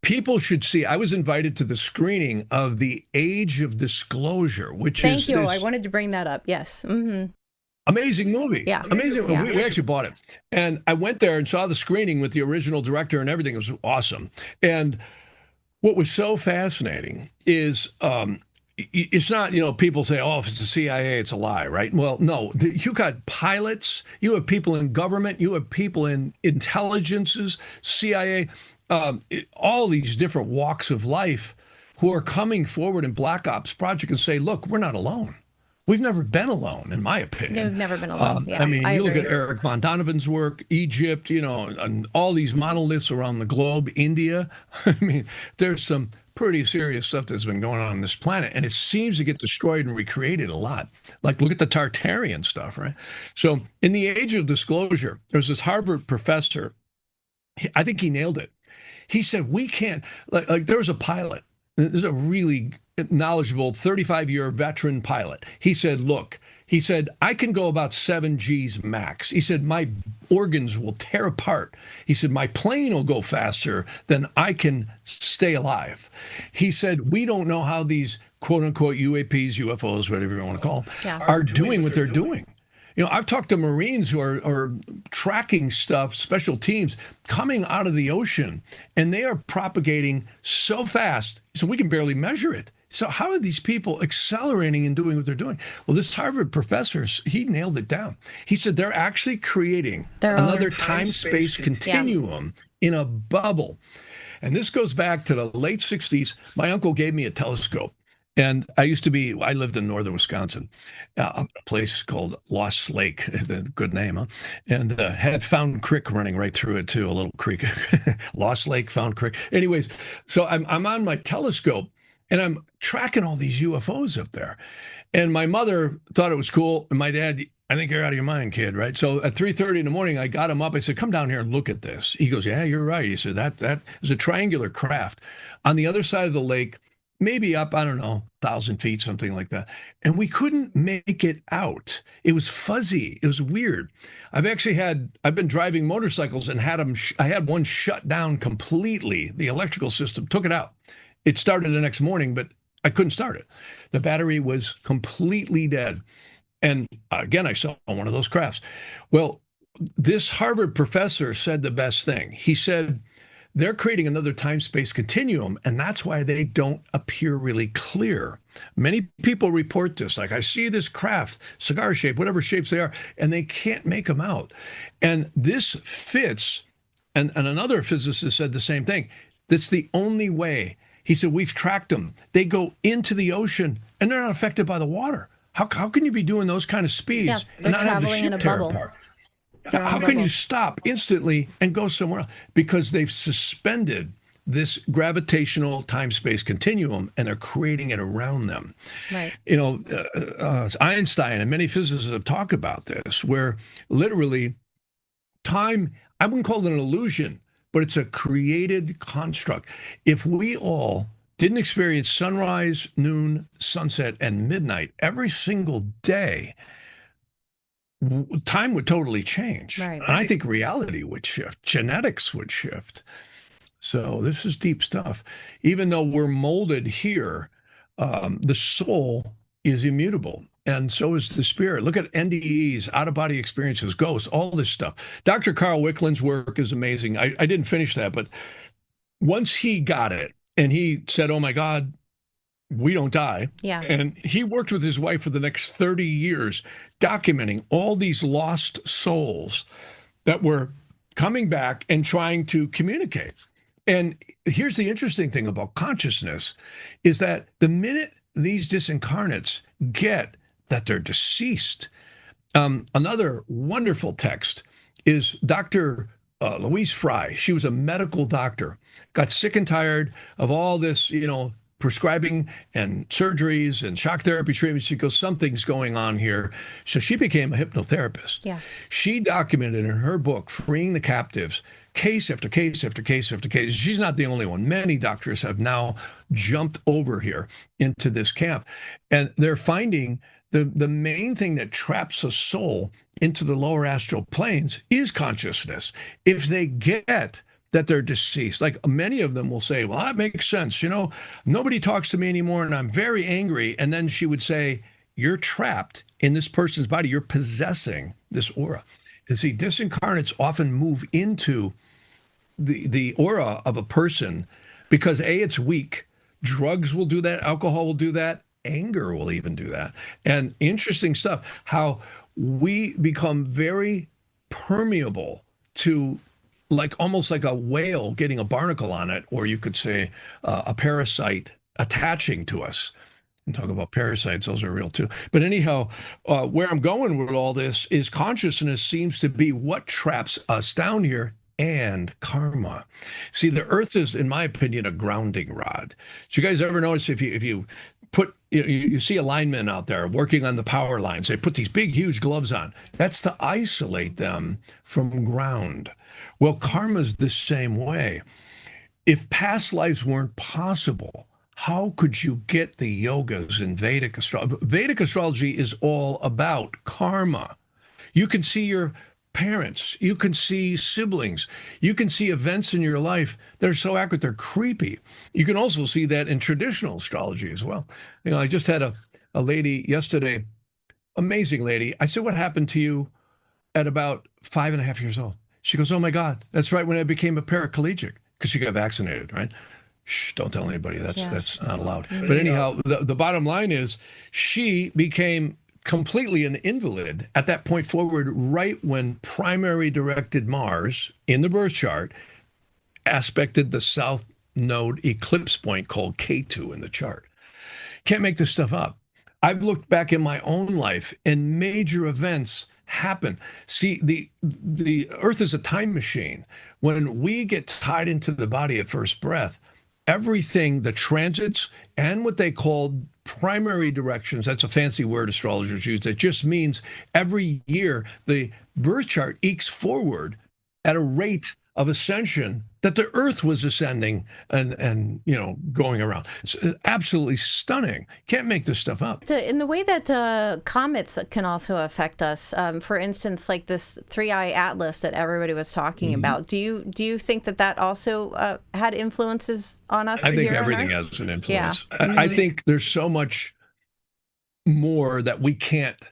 people should see. I was invited to the screening of the Age of Disclosure, which Thank is you. I this wanted to bring that up. Yes. amazing movie. Yeah. Amazing. Yeah. We actually bought it. And I went there and saw the screening with the original director and everything. It was awesome. And what was so fascinating is it's not, people say, oh, if it's the CIA, it's a lie, right? Well, no, you got pilots, you have people in government, you have people in intelligences, CIA, all these different walks of life who are coming forward in Black Ops Project and say, look, we're not alone. We've never been alone, in my opinion. They've never been alone. Yeah, I mean, I you look agree. at Eric von Donovan's work, Egypt, and all these monoliths around the globe, India. I mean, there's some pretty serious stuff that's been going on this planet, and it seems to get destroyed and recreated a lot. Like, look at the Tartarian stuff, right? So, in the Age of Disclosure, there's this Harvard professor. I think he nailed it. He said, we can't, like there was a pilot. There's a really knowledgeable 35-year veteran pilot. He said, look, I can go about 7 Gs max. He said, my organs will tear apart. He said, my plane will go faster than I can stay alive. He said, we don't know how these quote unquote UAPs, UFOs, whatever you want to call them, are doing what they're doing. I've talked to Marines who are tracking stuff, special teams coming out of the ocean, and they are propagating so fast, so we can barely measure it. So how are these people accelerating and doing what they're doing? Well, this Harvard professor, he nailed it down. He said they're actually creating another time-space continuum in a bubble. And this goes back to the late 60s. My uncle gave me a telescope. And I lived in northern Wisconsin, a place called Lost Lake, a good name, huh? And had Fountain Creek running right through it too, a little creek. Lost Lake, Fountain Creek. Anyways, so I'm on my telescope and I'm tracking all these UFOs up there. And my mother thought it was cool. And my dad, I think you're out of your mind, kid, right? So at 3:30 in the morning, I got him up. I said, come down here and look at this. He goes, yeah, you're right. He said, that is a triangular craft. On the other side of the lake, maybe up, I don't know, 1,000 feet, something like that. And we couldn't make it out. It was fuzzy. It was weird. I've been driving motorcycles and I had one shut down completely. The electrical system took it out. It started the next morning, but I couldn't start it. The battery was completely dead. And again, I saw one of those crafts. Well, this Harvard professor said the best thing. He said, they're creating another time-space continuum, and that's why they don't appear really clear. Many people report this, like, I see this craft, cigar shape, whatever shapes they are, and they can't make them out. And this fits, and another physicist said the same thing. That's the only way. He said, we've tracked them. They go into the ocean, and they're not affected by the water. How can you be doing those kind of speeds they're and not have the traveling in a ship tear bubble. apart? How can you stop instantly and go somewhere else? Because they've suspended this gravitational time-space continuum and are creating it around them. Right. Einstein and many physicists have talked about this, where literally time, I wouldn't call it an illusion, but it's a created construct. If we all didn't experience sunrise, noon, sunset, and midnight every single day, time would totally change. Right. And I think reality would shift, genetics would shift. So this is deep stuff. Even though we're molded here, the soul is immutable. And so is the spirit. Look at NDEs, out-of-body experiences, ghosts, all this stuff. Dr. Carl Wickland's work is amazing. I didn't finish that, but once he got it and he said, oh my God, we don't die. Yeah. And he worked with his wife for the next 30 years, documenting all these lost souls that were coming back and trying to communicate. And here's the interesting thing about consciousness is that the minute these disincarnates get that they're deceased, another wonderful text is Dr. Louise Fry. She was a medical doctor, got sick and tired of all this, prescribing and surgeries and shock therapy treatments. She goes, something's going on here. So she became a hypnotherapist. Yeah. She documented in her book, Freeing the Captives, case after case after case after case. She's not the only one. Many doctors have now jumped over here into this camp, and they're finding the main thing that traps a soul into the lower astral planes is consciousness. If they get that they're deceased, like many of them will say, well, that makes sense. Nobody talks to me anymore, and I'm very angry. And then she would say, you're trapped in this person's body. You're possessing this aura. And see, disincarnates often move into the aura of a person because A, it's weak. Drugs will do that. Alcohol will do that. Anger will even do that. And interesting stuff, how we become very permeable to almost like a whale getting a barnacle on it, or you could say a parasite attaching to us. And talk about parasites, those are real too. But anyhow, where I'm going with all this is consciousness seems to be what traps us down here, and karma. See, the earth is, in my opinion, a grounding rod. Did you guys ever notice if you put, you see a lineman out there working on the power lines, they put these big, huge gloves on. That's to isolate them from ground. Well, karma's the same way. If past lives weren't possible, how could you get the yogas in Vedic astrology? Vedic astrology is all about karma. You can see your parents, you can see siblings, you can see events in your life that are so accurate, they're creepy. You can also see that in traditional astrology as well. I just had a lady yesterday, amazing lady. I said, what happened to you at about 5.5 years old? She goes, oh my God, that's right when I became a paraplegic, because she got vaccinated, right? Shh, don't tell anybody. That's not allowed. But anyhow, the bottom line is she became completely an invalid at that point forward, right when primary directed Mars in the birth chart aspected the south node eclipse point called K2 in the chart. Can't make this stuff up. I've looked back in my own life and major events happen. See, the earth is a time machine. When we get tied into the body at first breath, everything, the transits and what they call primary directions, that's a fancy word astrologers use. It just means every year the birth chart ekes forward at a rate of ascension that the earth was ascending and going around. It's absolutely stunning. Can't make this stuff up. In the way that comets can also affect us, for instance, like this 3-eye atlas that everybody was talking about, do you think that also had influences on us? I think here everything on Earth? has an influence. Yeah. I think there's so much more that we can't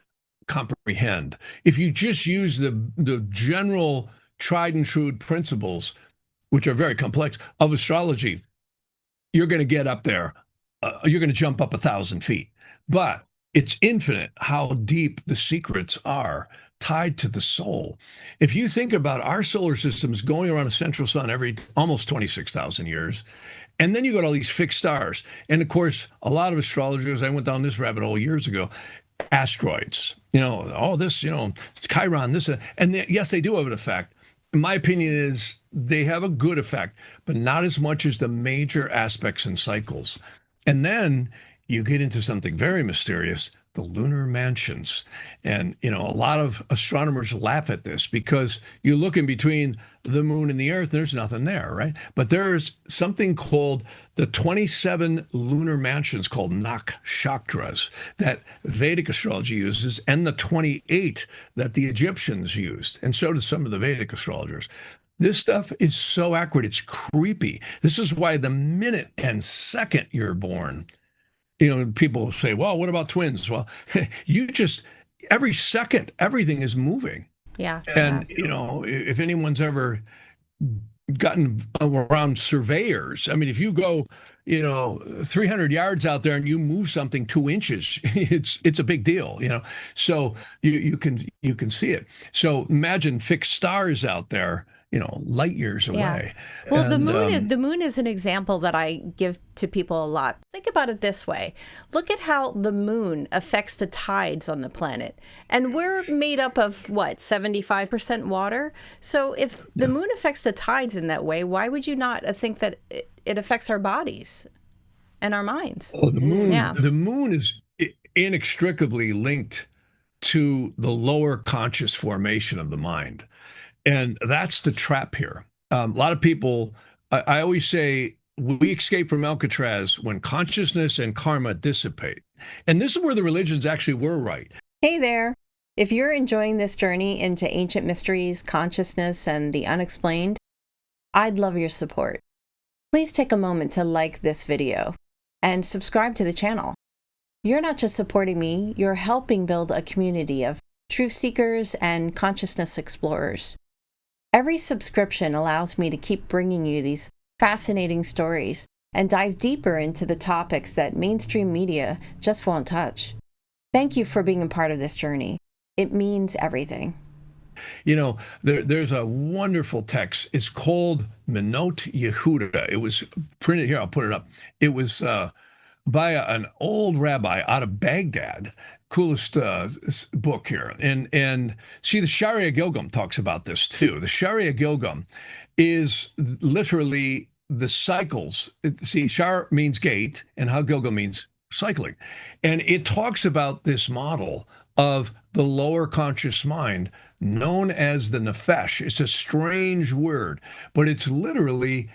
comprehend. If you just use the general tried and true principles, which are very complex, of astrology, you're going to get up there. You're going to jump up 1,000 feet. But it's infinite how deep the secrets are tied to the soul. If you think about our solar systems going around a central sun every almost 26,000 years, and then you got all these fixed stars. And of course, a lot of astrologers, I went down this rabbit hole years ago, asteroids, all this, Chiron, this, and yes, they do have an effect. My opinion is they have a good effect, but not as much as the major aspects and cycles. And then you get into something very mysterious, the lunar mansions. And, a lot of astronomers laugh at this because you look in between the moon and the earth, there's nothing there, right? But there's something called the 27 lunar mansions called nakshatras that Vedic astrology uses, and the 28 that the Egyptians used. And so do some of the Vedic astrologers. This stuff is so accurate, it's creepy. This is why the minute and second you're born, people say, well, what about twins? Well, every second, everything is moving. Yeah. And, if anyone's ever gotten around surveyors, I mean, if you go, 300 yards out there and you move something 2 inches, it's a big deal, so you can see it. So imagine fixed stars out there, light years away. Yeah. Well, the moon is an example that I give to people a lot. Think about it this way. Look at how the moon affects the tides on the planet. And we're made up of, 75% water? So if the moon affects the tides in that way, why would you not think that it affects our bodies and our minds? Oh, the moon is inextricably linked to the lower conscious formation of the mind. And that's the trap here. A lot of people, I always say, we escape from Alcatraz when consciousness and karma dissipate. And this is where the religions actually were right. Hey there! If you're enjoying this journey into ancient mysteries, consciousness, and the unexplained, I'd love your support. Please take a moment to like this video and subscribe to the channel. You're not just supporting me, you're helping build a community of truth seekers and consciousness explorers. Every subscription allows me to keep bringing you these fascinating stories and dive deeper into the topics that mainstream media just won't touch. Thank you for being a part of this journey. It means everything. You know, there's a wonderful text. It's called Menot Yehuda. It was printed here. I'll put it up. It was by an old rabbi out of Baghdad. Coolest book here. And see, the Sharia Gilgum talks about this too. The Sharia Gilgum is literally the cycles. See, Shar means gate, and Gilgum means cycling. And it talks about this model of the lower conscious mind known as the nefesh. It's a strange word, but it's literally,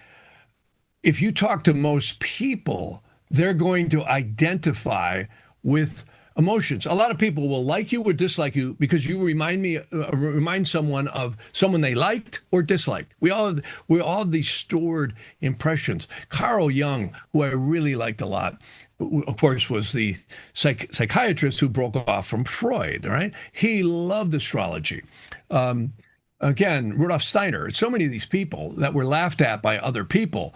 if you talk to most people, they're going to identify with emotions. A lot of people will like you or dislike you because you remind someone of someone they liked or disliked. We all have these stored impressions. Carl Jung, who I really liked a lot, of course, was the psychiatrist who broke off from Freud, right? He loved astrology. Again, Rudolf Steiner, so many of these people that were laughed at by other people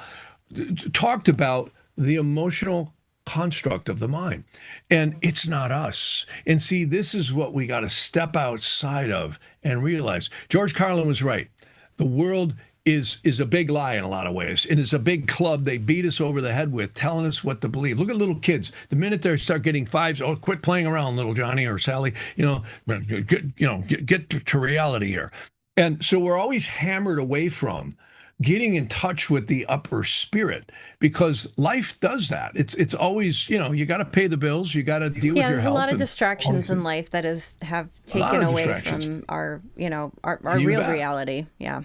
talked about the emotional construct of the mind. And it's not us. And see, this is what we got to step outside of and realize. George Carlin was right. The world is a big lie in a lot of ways. And it's a big club they beat us over the head with, telling us what to believe. Look at little kids. The minute they start getting fives, oh, quit playing around, little Johnny or Sally. Get to reality here. And so we're always hammered away from getting in touch with the upper spirit, because life does that. It's always, you got to pay the bills, you got to deal with your health. Yeah, there's a lot of distractions in life that have taken away from our real reality. Yeah.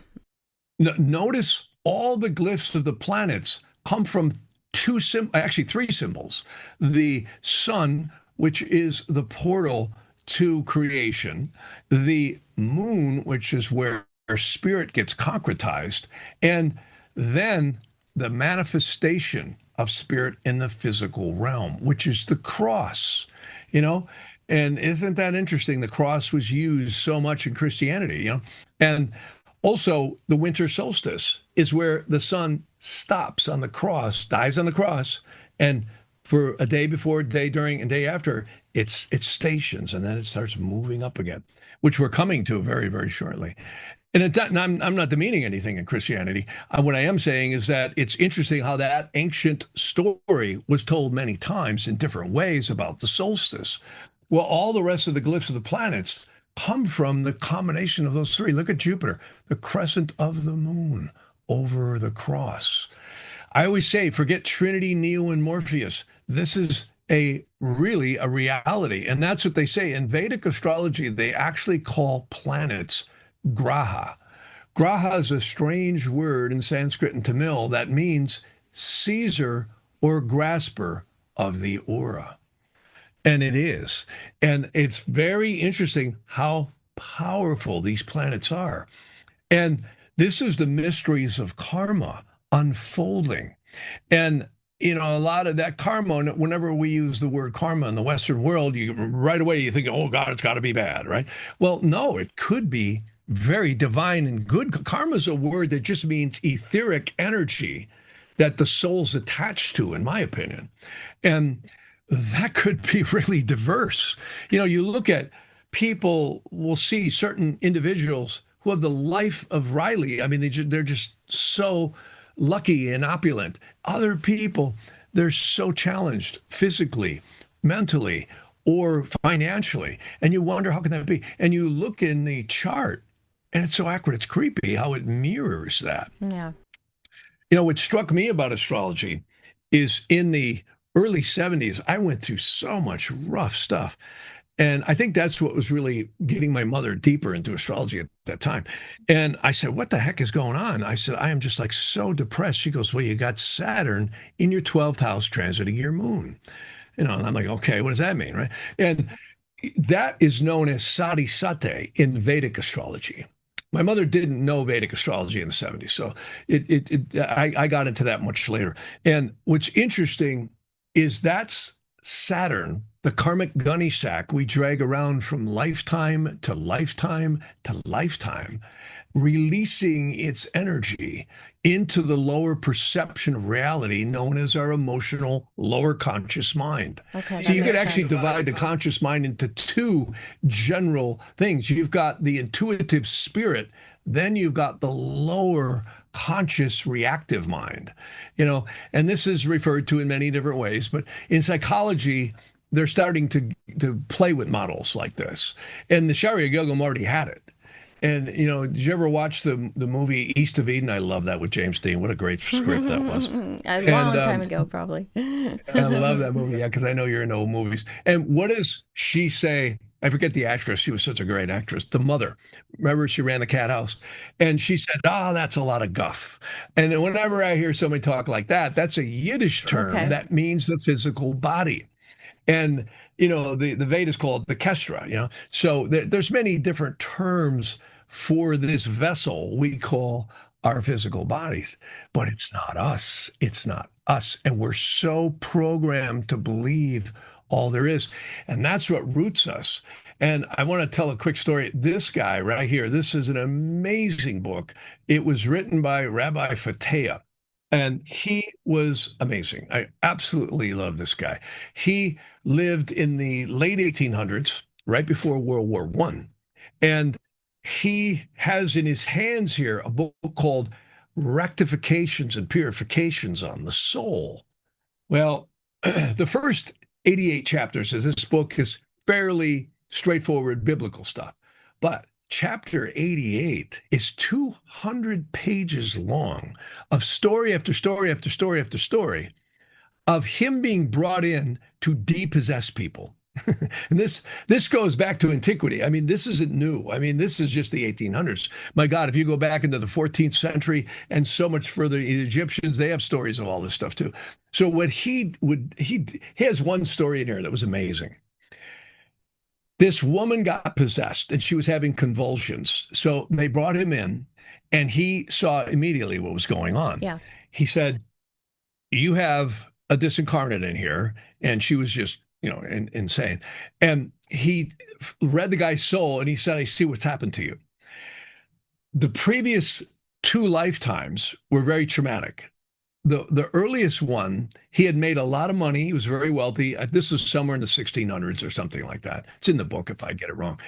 Notice all the glyphs of the planets come from three symbols. The sun, which is the portal to creation, the moon, which is where spirit gets concretized, and then the manifestation of spirit in the physical realm, which is the cross. And isn't that interesting? The cross was used so much in Christianity, and also the winter solstice is where the sun stops on the cross, dies on the cross, and for a day before, a day during, and day after, it stations, and then it starts moving up again, which we're coming to very, very shortly. And I'm not demeaning anything in Christianity. What I am saying is that it's interesting how that ancient story was told many times in different ways about the solstice. Well, all the rest of the glyphs of the planets come from the combination of those three. Look at Jupiter, the crescent of the moon over the cross. I always say, forget Trinity, Neo, and Morpheus. This is really a reality. And that's what they say. In Vedic astrology, they actually call planets Graha. Graha is a strange word in Sanskrit and Tamil that means seizer or grasper of the aura. And it is. And it's very interesting how powerful these planets are. And this is the mysteries of karma unfolding. And a lot of that karma, whenever we use the word karma in the Western world, right away you think, oh God, it's got to be bad, right? Well, no, it could be very divine and good. Karma is a word that just means etheric energy that the soul's attached to, in my opinion. And that could be really diverse. You look at people, will see certain individuals who have the life of Riley. I mean, they're just so lucky and opulent. Other people, they're so challenged physically, mentally, or financially. And you wonder, how can that be? And you look in the chart, and it's so accurate. It's creepy how it mirrors that. Yeah. What struck me about astrology is in the early 70s, I went through so much rough stuff. And I think that's what was really getting my mother deeper into astrology at that time. And I said, what the heck is going on? I said, I am just like so depressed. She goes, well, you got Saturn in your 12th house transiting your moon. And I'm like, okay, what does that mean? Right. And that is known as Sati Sate in Vedic astrology. My mother didn't know Vedic astrology in the 70s. So I got into that much later. And what's interesting is that's Saturn, the karmic gunny sack we drag around from lifetime to lifetime to lifetime, releasing its energy into the lower perception of reality known as our emotional lower conscious mind. Okay, So that you could makes actually sense. divide the conscious mind into two general things. You've got the intuitive spirit, then you've got the lower conscious reactive mind, and this is referred to in many different ways, but in psychology, they're starting to play with models like this. And the Sharia Gilgam already had it. And did you ever watch the movie East of Eden? I love that with James Dean. What a great script that was. A And long time ago, probably. I love that movie, yeah, because I know you're into old movies. And what does she say? I forget the actress. She was such a great actress. The mother. Remember, she ran the cat house. And she said, that's a lot of guff. And then whenever I hear somebody talk like that, that's a Yiddish term Okay. that means the physical body. And, the Vedas call it the Kestra, So there's many different terms for this vessel we call our physical bodies, but it's not us. It's not us. And we're so programmed to believe all there is. And that's what roots us. And I want to tell a quick story. This guy right here, this is an amazing book. It was written by Rabbi Fatea. And he was amazing. I absolutely love this guy. He lived in the late 1800s, right before World War I. And he has in his hands here a book called Rectifications and Purifications on the Soul. Well, the first 88 chapters of this book is fairly straightforward biblical stuff. But chapter 88 is 200 pages long of story after story after story after story of him being brought in to depossess people. And this goes back to antiquity. I mean, this isn't new. I mean, this is just the 1800s. My God, if you go back into the 14th century and so much further, the Egyptians, they have stories of all this stuff too. So what he has one story in here that was amazing. This woman got possessed and she was having convulsions. So they brought him in and he saw immediately what was going on. Yeah. He said, you have a disincarnate in here. And she was just, insane. And he read the guy's soul and he said, I see what's happened to you. The previous two lifetimes were very traumatic. The earliest one, he had made a lot of money. He was very wealthy. This was somewhere in the 1600s or something like that. It's in the book if I get it wrong.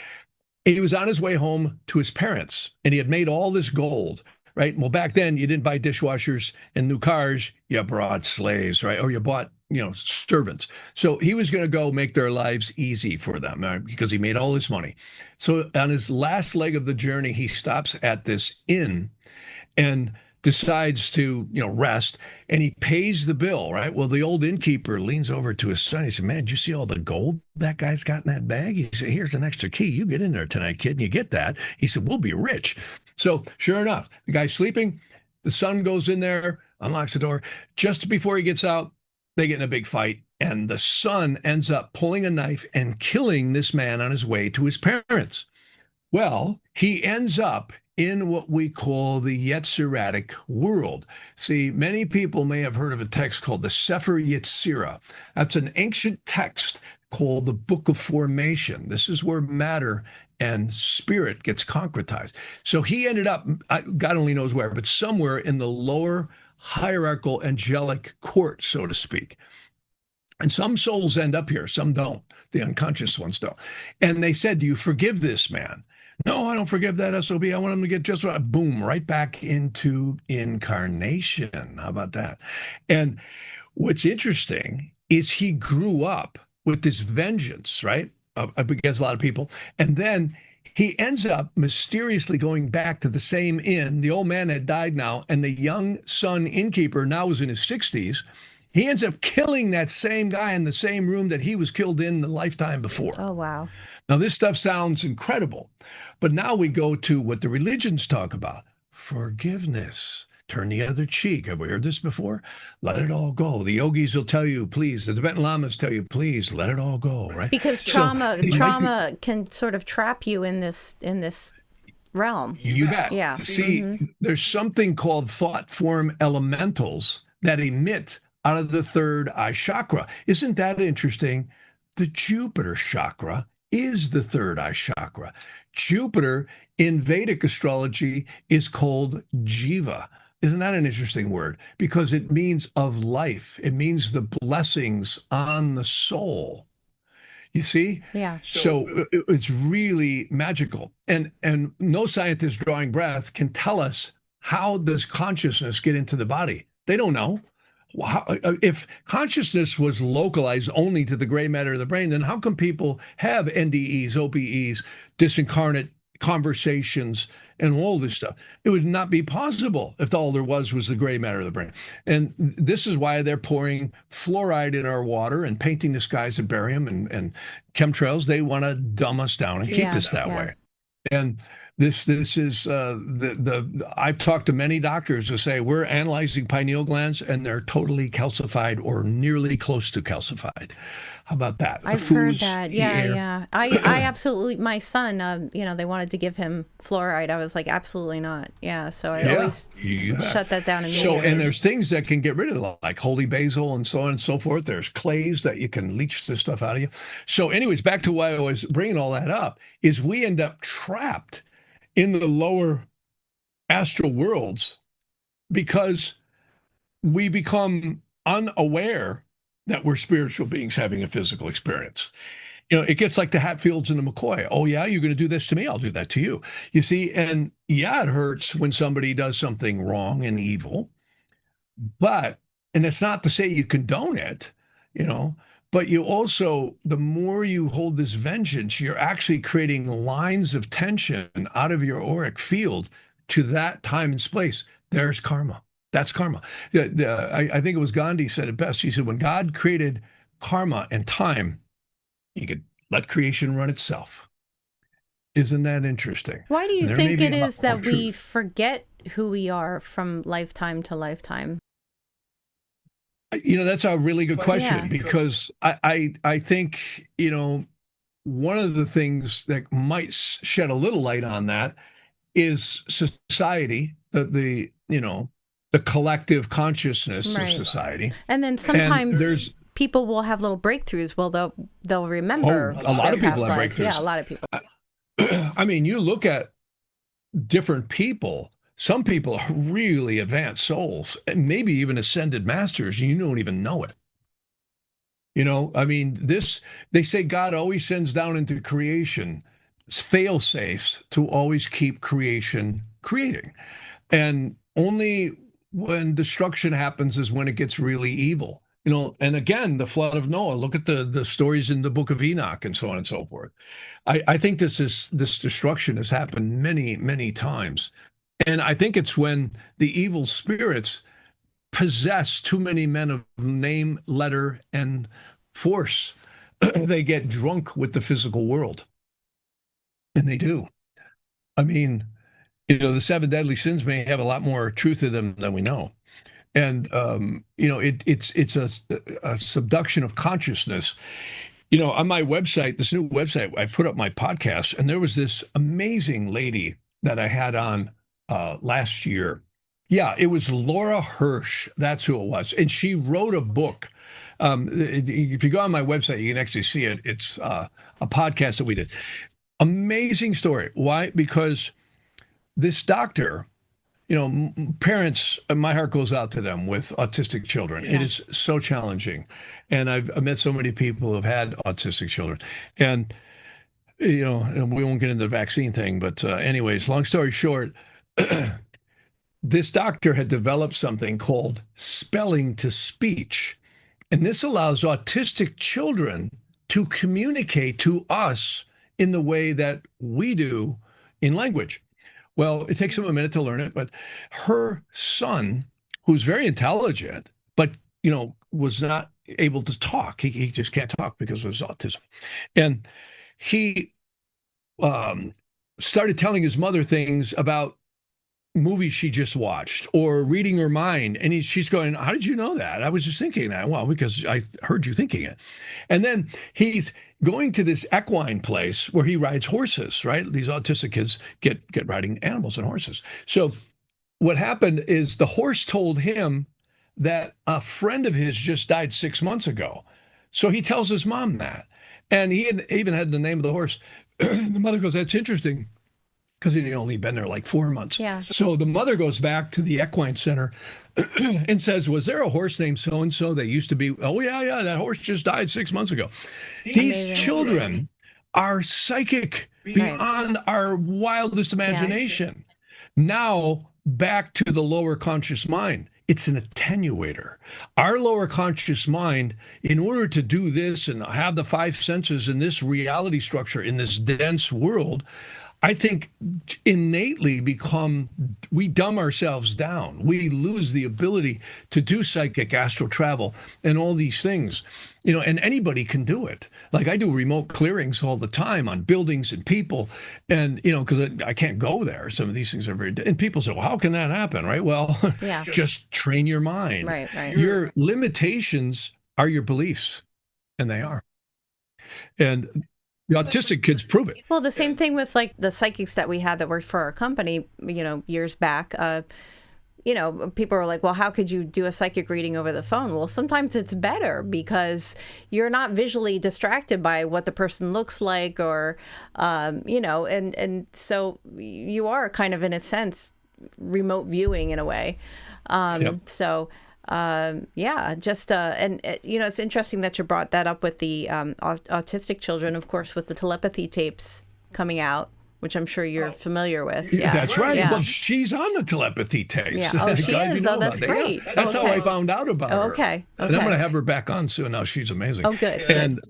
He was on his way home to his parents, and he had made all this gold, right? Well, back then, you didn't buy dishwashers and new cars. You brought slaves, right? Or you bought, servants. So he was going to go make their lives easy for them because he made all this money. So on his last leg of the journey, he stops at this inn and decides to, rest, and he pays the bill, right? Well, the old innkeeper leans over to his son. He said, man, do you see all the gold that guy's got in that bag? He said, here's an extra key. You get in there tonight, kid, and you get that. He said, we'll be rich. So sure enough, the guy's sleeping. The son goes in there, unlocks the door. Just before he gets out, they get in a big fight, and the son ends up pulling a knife and killing this man on his way to his parents. Well, he ends up in what we call the Yetziratic world. See, many people may have heard of a text called the Sefer Yetzirah. That's an ancient text called the Book of Formation. This is where matter and spirit gets concretized. So he ended up, God only knows where, but somewhere in the lower hierarchical angelic court, so to speak. And some souls end up here, some don't. The unconscious ones don't. And they said, do you forgive this man? No, I don't forgive that SOB. I want him to get just right. Boom, right back into incarnation. How about that? And what's interesting is he grew up with this vengeance, right, up against a lot of people. And then he ends up mysteriously going back to the same inn. The old man had died now, and the young son innkeeper now was in his 60s. He ends up killing that same guy in the same room that he was killed in the lifetime before. Oh, wow. Now, this stuff sounds incredible, but now we go to what the religions talk about: forgiveness. Turn the other cheek. Have we heard this before? Let it all go. The yogis will tell you, please. The Tibetan Lamas tell you, please, let it all go, right? Because trauma can sort of trap you in this realm. You bet. Yeah. See, there's something called thought form elementals that emit out of the third eye chakra. Isn't that interesting? The Jupiter chakra is the third eye chakra. Jupiter in Vedic astrology is called Jiva. Isn't that an interesting word? Because it means of life. It means the blessings on the soul. You see? Yeah. So it's really magical. And no scientist drawing breath can tell us, how does consciousness get into the body? They don't know. If consciousness was localized only to the gray matter of the brain, then how come people have NDEs, OBEs, disincarnate conversations, and all this stuff? It would not be possible if all there was the gray matter of the brain. And this is why they're pouring fluoride in our water and painting the skies at barium and chemtrails. They want to dumb us down and keep us that way. And this is I've talked to many doctors who say we're analyzing pineal glands and they're totally calcified or nearly close to calcified. How about that? I've heard that. Yeah. I absolutely, my son, they wanted to give him fluoride. I was like, absolutely not. Yeah. So I always shut that down immediately. So, and there's things that can get rid of it, like holy basil and so on and so forth. There's clays that you can leach this stuff out of you. So anyways, back to why I was bringing all that up is we end up trapped in the lower astral worlds because we become unaware that we're spiritual beings having a physical experience. It gets like the Hatfields and the McCoy. Oh, yeah, you're going to do this to me, I'll do that to you. You see, and yeah, it hurts when somebody does something wrong and evil, and it's not to say you condone it, but you also, the more you hold this vengeance, you're actually creating lines of tension out of your auric field to that time and space. There's karma. That's karma. I think it was Gandhi said it best. He said, when God created karma and time, he could let creation run itself. Isn't that interesting? Why do you think it is that we forget who we are from lifetime to lifetime? That's a really good question, because I think, one of the things that might shed a little light on that is society, the collective consciousness of society. And then sometimes people will have little breakthroughs. Well, they'll remember. A lot of people have breakthroughs. Yeah, a lot of people. I mean, you look at different people. Some people are really advanced souls, and maybe even ascended masters, and you don't even know it. I mean, they say God always sends down into creation fail-safes to always keep creation creating. And only when destruction happens is when it gets really evil. And again, the flood of Noah, look at the stories in the book of Enoch and so on and so forth. I think this destruction has happened many, many times. And I think it's when the evil spirits possess too many men of name, letter, and force. They get drunk with the physical world. And they do. I mean, the 7 deadly sins may have a lot more truth to them than we know. And, it's a subduction of consciousness. On my website, this new website, I put up my podcast, and there was this amazing lady that I had on last year. Yeah, it was Laura Hirsch. That's who it was. And she wrote a book. If you go on my website, you can actually see it. It's a podcast that we did. Amazing story. Why? Because this doctor, parents, my heart goes out to them with autistic children. Yeah. It is so challenging. And I've met so many people who have had autistic children. And, and we won't get into the vaccine thing, but anyways, long story short, this doctor had developed something called spelling to speech. And this allows autistic children to communicate to us in the way that we do in language. Well, it takes them a minute to learn it, but her son, who's very intelligent, but was not able to talk. He just can't talk because of his autism. And he started telling his mother things about movies she just watched or reading her mind. And she's going, how did you know that? I was just thinking that. Well, because I heard you thinking it. And then he's going to this equine place where he rides horses, right? These autistic kids get riding animals and horses. So what happened is the horse told him that a friend of his just died 6 months ago. So he tells his mom that. And he even had the name of the horse. The mother goes, that's interesting, because he'd only been there like 4 months. Yeah. So the mother goes back to the equine center and says, was there a horse named so-and-so that used to be, oh, yeah, that horse just died 6 months ago. These Amazing. children are psychic beyond our wildest imagination. Now, back to the lower conscious mind. It's an attenuator. Our lower conscious mind, in order to do this and have the five senses in this reality structure, in this dense world, I think innately we dumb ourselves down. We lose the ability to do psychic astral travel and all these things, and anybody can do it. Like I do remote clearings all the time on buildings and people, and, because I can't go there. Some of these things are and people say, well, how can that happen? Right. Well, just train your mind. Right. Your limitations are your beliefs, and they are. And the autistic kids prove it. Well, the same thing with like the psychics that we had that worked for our company, years back. People were like, well, how could you do a psychic reading over the phone? Well, sometimes it's better because you're not visually distracted by what the person looks like or, and so you are kind of, in a sense, remote viewing in a way. So it's interesting that you brought that up with the autistic children, of course, with the telepathy tapes coming out, which I'm sure you're familiar with. Yeah, that's right. Yeah. Well, she's on the telepathy tapes. Yeah. Oh, she is. Oh, that's great. Yeah. That's how I found out about her. Okay. And I'm going to have her back on soon. Now she's amazing. Oh, good. And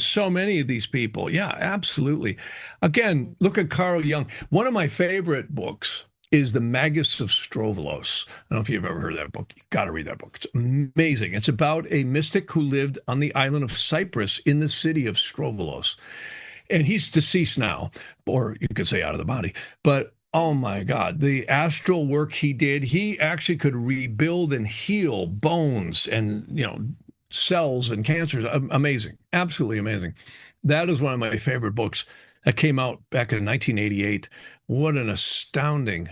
so many of these people. Yeah, absolutely. Again, look at Carl Jung. One of my favorite books is The Magus of Strovolos. I don't know if you've ever heard of that book. You've got to read that book. It's amazing. It's about a mystic who lived on the island of Cyprus in the city of Strovolos. And he's deceased now, or you could say out of the body. But oh my God, the astral work he did, he actually could rebuild and heal bones and, cells and cancers. Amazing. Absolutely amazing. That is one of my favorite books that came out back in 1988. What an astounding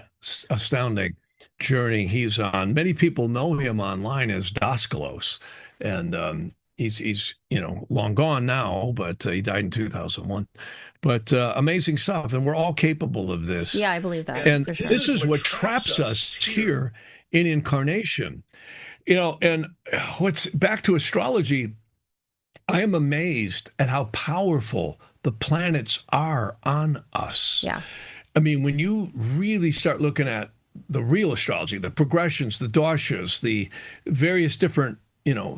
journey he's on. Many people know him online as Daskalos, and he's long gone now, but he died in 2001. But amazing stuff, and we're all capable of this. Yeah, I believe that. And for sure. this is what traps us here in incarnation. And what's back to astrology, I am amazed at how powerful the planets are on us. Yeah. I mean, when you really start looking at the real astrology, the progressions, the doshas, the various different,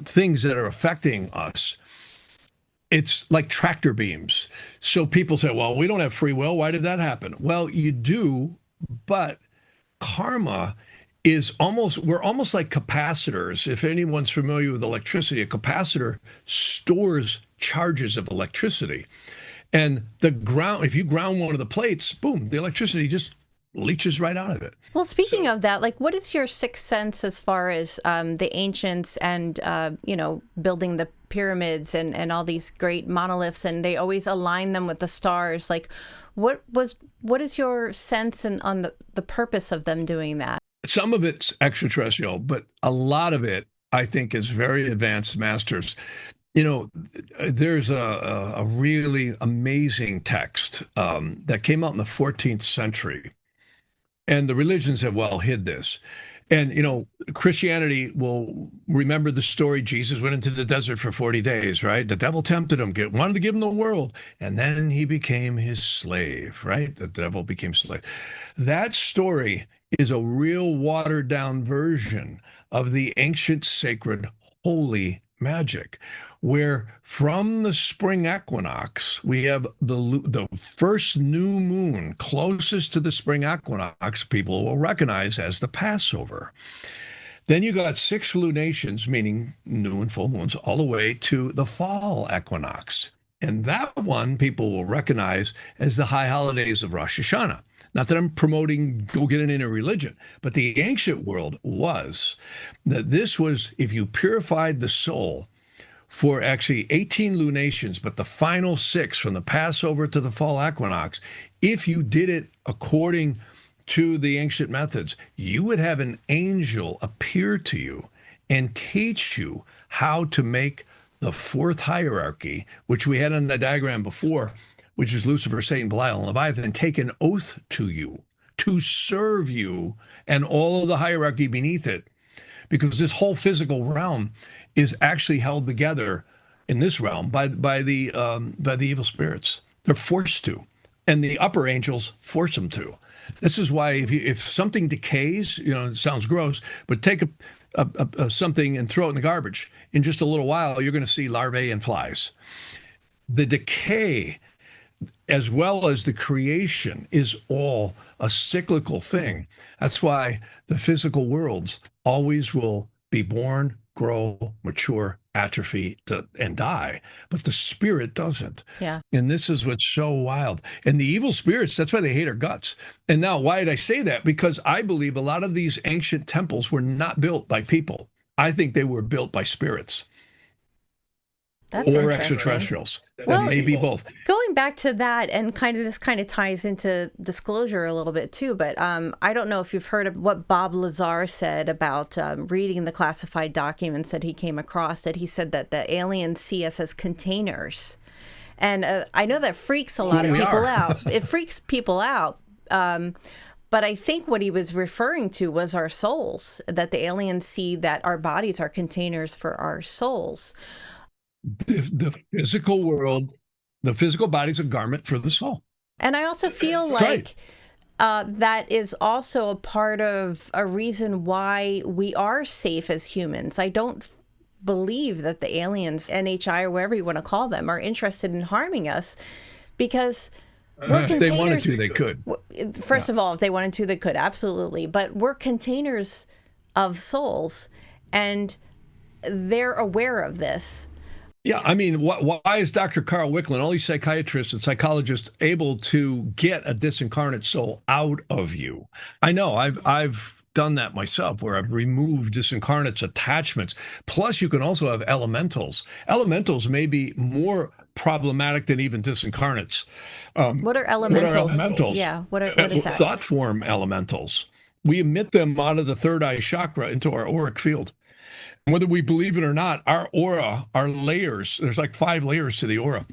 things that are affecting us, it's like tractor beams. So people say, well, we don't have free will. Why did that happen? Well, you do, but karma we're almost like capacitors. If anyone's familiar with electricity, a capacitor stores charges of electricity. And if you ground one of the plates, boom, the electricity just leaches right out of it. Well, speaking of that, like, what is your sixth sense as far as the ancients and, building the pyramids and all these great monoliths, and they always align them with the stars? Like, what is your sense on the purpose of them doing that? Some of it's extraterrestrial, but a lot of it, I think, is very advanced masters. There's a really amazing text that came out in the 14th century, and the religions have well hid this. And, Christianity will remember the story. Jesus went into the desert for 40 days, right? The devil tempted him, wanted to give him the world. And then he became his slave, right? The devil became slave. That story is a real watered down version of the ancient sacred holy magic, where from the spring equinox, we have the first new moon closest to the spring equinox, people will recognize as the Passover. Then you got 6 lunations, meaning new and full moons, all the way to the fall equinox. And that one people will recognize as the high holidays of Rosh Hashanah. Not that I'm promoting go get it in a religion, but the ancient world was that this was, if you purified the soul for actually 18 lunations, but the final 6 from the Passover to the fall equinox, if you did it according to the ancient methods, you would have an angel appear to you and teach you how to make the 4th hierarchy, which we had on the diagram before, which is Lucifer, Satan, Belial, and Leviathan, take an oath to you to serve you and all of the hierarchy beneath it, because this whole physical realm is actually held together in this realm by the evil spirits. They're forced to, and the upper angels force them to. This is why if something decays, it sounds gross, but take something and throw it in the garbage. In just a little while, you're going to see larvae and flies. The decay, as well as the creation, is all a cyclical thing. That's why the physical worlds always will be born, grow, mature, atrophy, and die, but the spirit doesn't. Yeah. And this is what's so wild. And the evil spirits, that's why they hate our guts. And now, why did I say that? Because I believe a lot of these ancient temples were not built by people. I think they were built by spirits. That's or interesting. Extraterrestrials. Well, Maybe both. Going back to that, and this kind of ties into disclosure a little bit too, but I don't know if you've heard of what Bob Lazar said about reading the classified documents that he came across, that he said that the aliens see us as containers. And I know that freaks a lot of people out. It freaks people out. But I think what he was referring to was our souls, that the aliens see that our bodies are containers for our souls. The physical world, the physical body is a garment for the soul. And I also feel like that is also a part of a reason why we are safe as humans. I don't believe that the aliens, NHI or whatever you want to call them, are interested in harming us, because we're containers. If they wanted to, they could. First of all, if they wanted to, they could, absolutely. But we're containers of souls, and they're aware of this. Yeah, I mean, why is Dr. Carl Wicklund, all these psychiatrists and psychologists, able to get a disincarnate soul out of you? I know I've done that myself, where I've removed disincarnates, attachments. Plus, you can also have elementals. Elementals may be more problematic than even disincarnates. What are elementals? What are elementals? Yeah, what is that? Thought form elementals. We emit them out of the third eye chakra into our auric field. Whether we believe it or not, our aura, our layers, there's like 5 layers to the aura,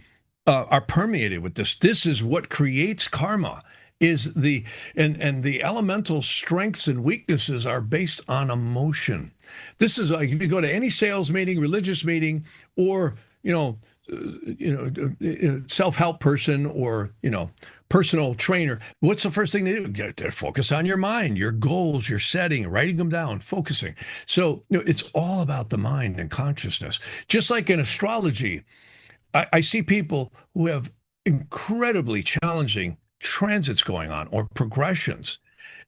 are permeated with this. This is what creates karma, is the elemental strengths and weaknesses are based on emotion. This is like if you go to any sales meeting, religious meeting, or, self-help person, or, personal trainer, what's the first thing they do? They focus on your mind, your goals, your setting, writing them down, focusing. So it's all about the mind and consciousness. Just like in astrology, I see people who have incredibly challenging transits going on, or progressions.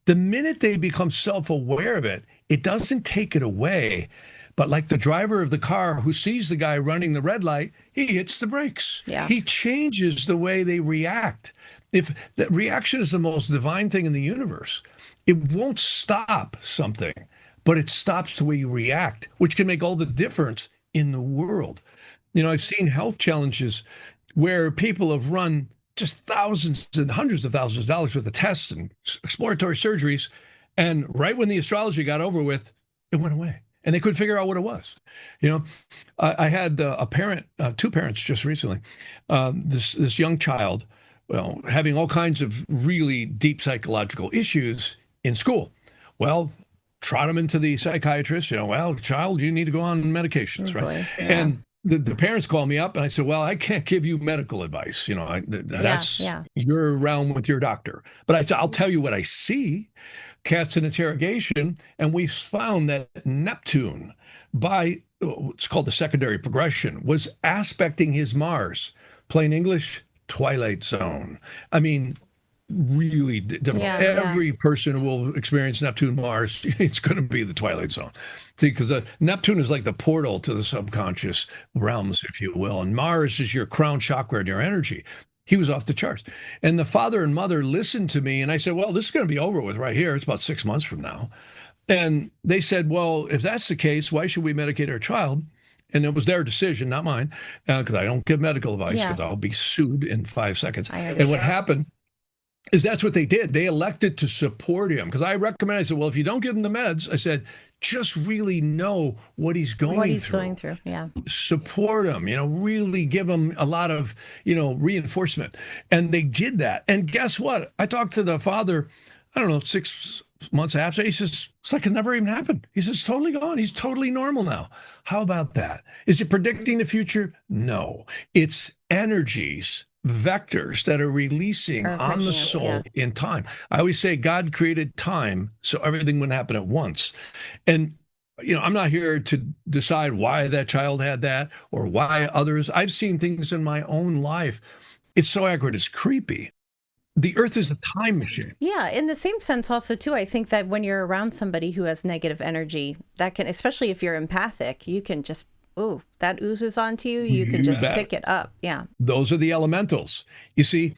The minute they become self-aware of it, it doesn't take it away. But like the driver of the car who sees the guy running the red light, he hits the brakes. Yeah. He changes the way they react. If that reaction is the most divine thing in the universe, it won't stop something, but it stops the way you react, which can make all the difference in the world. I've seen health challenges where people have run just thousands and hundreds of thousands of dollars worth of tests and exploratory surgeries, and right when the astrology got over with, it went away. And they couldn't figure out what it was. I had a parent, 2 parents just recently, this young child, having all kinds of really deep psychological issues in school. Well, trot him into the psychiatrist, child, you need to go on medications, right? Yeah. And the parents called me up and I said, well, I can't give you medical advice. That's your realm with your doctor. But I said, I'll tell you what I see. Cast an interrogation, and we found that Neptune, by what's called the secondary progression, was aspecting his Mars. Plain English, twilight zone. I mean, really difficult. Yeah, Every person will experience Neptune, Mars. It's going to be the twilight zone. See, because Neptune is like the portal to the subconscious realms, if you will, and Mars is your crown chakra and your energy. He was off the charts. And the father and mother listened to me, and I said, well, this is going to be over with right here. It's about 6 months from now. And they said, well, if that's the case, why should we medicate our child? And it was their decision, not mine, because I don't give medical advice because I'll be sued in 5 seconds. And what happened is that's what they did. They elected to support him because I recommended, I said, well, if you don't give him the meds, I said, just really know what he's going through. Yeah. Support him, really give him a lot of, reinforcement. And they did that. And guess what? I talked to the father, I don't know, 6 months after. He says, it's like it never even happened. He says, totally gone. He's totally normal now. How about that? Is it predicting the future? No. It's energies, vectors that are releasing on the soul in time. I always say God created time so everything would happen at once. And, I'm not here to decide why that child had that or why others. I've seen things in my own life. It's so accurate. It's creepy. The earth is a time machine. Yeah, in the same sense also too, I think that when you're around somebody who has negative energy, that can, especially if you're empathic, you can just, that oozes onto you. You can just pick it up. Yeah. Those are the elementals. You see,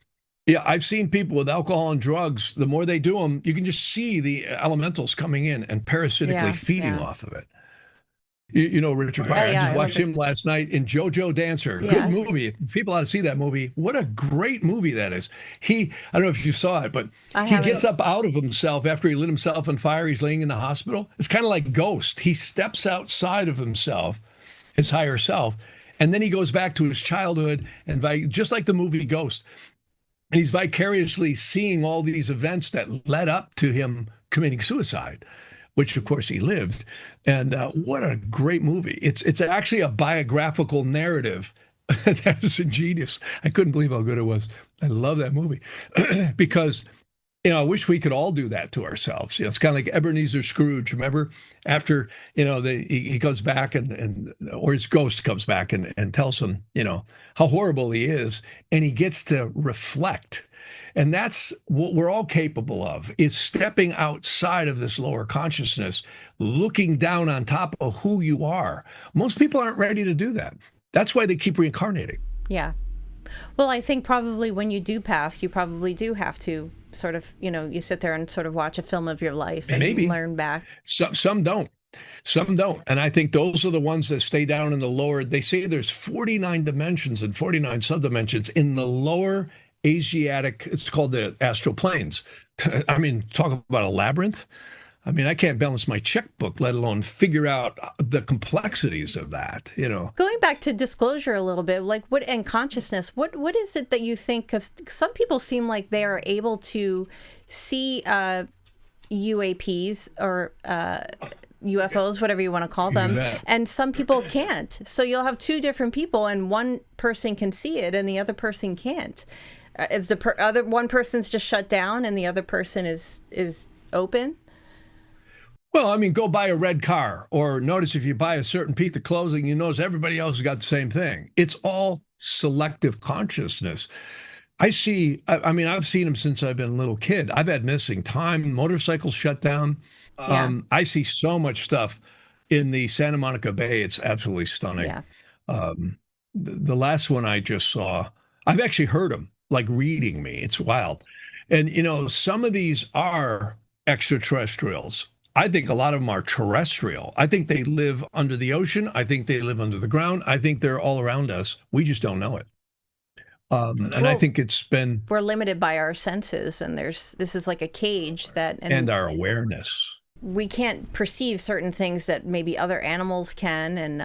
I've seen people with alcohol and drugs, the more they do them, you can just see the elementals coming in and parasitically feeding off of it. You know Richard Pryor. I just watched him last night in JoJo Dancer. Good movie. People ought to see that movie. What a great movie that is. I don't know if you saw it, but he gets up out of himself after he lit himself on fire. He's laying in the hospital. It's kind of like Ghost. He steps outside of himself, his higher self, and then he goes back to his childhood, and just like the movie Ghost. And he's vicariously seeing all these events that led up to him committing suicide, which of course he lived. And what a great movie. It's actually a biographical narrative. That was ingenious. I couldn't believe how good it was. I love that movie because, I wish we could all do that to ourselves. It's kind of like Ebenezer Scrooge. Remember after, he goes back or his ghost comes back and tells him, how horrible he is. And he gets to reflect. And that's what we're all capable of, is stepping outside of this lower consciousness, looking down on top of who you are. Most people aren't ready to do that. That's why they keep reincarnating. Yeah. Well, I think probably when you do pass, you probably do have to sort of, you sit there and sort of watch a film of your life and you learn back. Some don't. Some don't. And I think those are the ones that stay down in the lower. They say there's 49 dimensions and 49 subdimensions in the lower Asiatic, it's called the astral planes. I mean, talk about a labyrinth. I mean, I can't balance my checkbook, let alone figure out the complexities of that, Going back to disclosure a little bit, like and consciousness, what is it that you think, because some people seem like they are able to see UAPs or UFOs, whatever you want to call them, and some people can't. So you'll have two different people and one person can see it and the other person can't. Is the other one person's just shut down and the other person is open? Well, I mean, go buy a red car, or notice if you buy a certain piece of clothing, you notice everybody else has got the same thing. It's all selective consciousness. I've seen them since I've been a little kid. I've had missing time, motorcycles shut down. I see so much stuff in the Santa Monica Bay. It's absolutely stunning. Yeah. The last one I just saw, I've actually heard them like reading me. It's wild. And, some of these are extraterrestrials. I think a lot of them are terrestrial. I think they live under the ocean. I think they live under the ground. I think they're all around us. We just don't know it. I think we're limited by our senses, and this is like a cage and our awareness. We can't perceive certain things that maybe other animals can. And,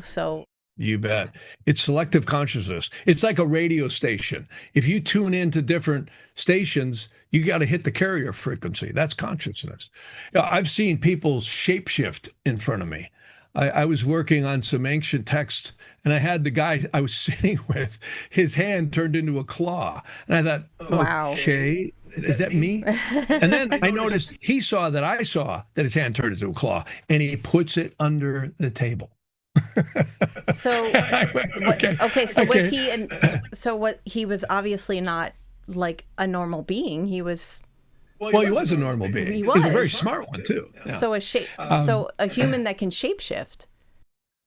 so. You bet. It's selective consciousness. It's like a radio station. If you tune into different stations, you got to hit the carrier frequency. That's consciousness. I've seen people shapeshift in front of me. I was working on some ancient text, and I had the guy I was sitting with, his hand turned into a claw. And I thought, wow. Okay, is that me? And then I noticed he saw that I saw that his hand turned into a claw, and he puts it under the table. So, was he? So what he was obviously not like a normal being. He was Well, he was a normal being. He He was a was. very smart one too. Yeah. so a human that can shapeshift.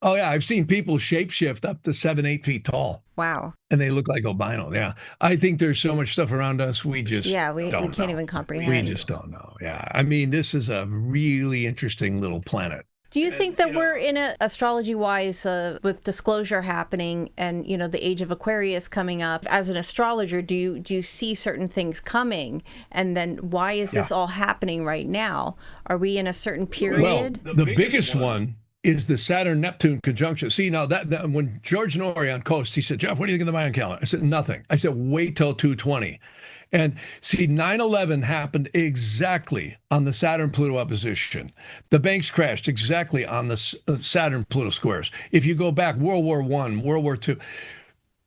Oh yeah, I've seen people shapeshift up to 7, 8 feet tall, Wow. and they look like albino. Yeah, I think there's so much stuff around us we just we don't can't know. even comprehend. We just don't know. Yeah, I mean, this is a really interesting little planet. Do you think that we're in a astrology wise with disclosure happening and the Age of Aquarius coming up? As an astrologer, do you see certain things coming? And then why is this all happening right now? Are we in a certain period? Well, the biggest one is the Saturn-Neptune conjunction. See, now that when George Norrie on Coast, he said, Jeff, what do you think of the Mayan calendar? I said, nothing. I said, wait till 220. And see, 9/11 happened exactly on the Saturn-Pluto opposition. The banks crashed exactly on the Saturn-Pluto squares. If you go back, World War I, World War II,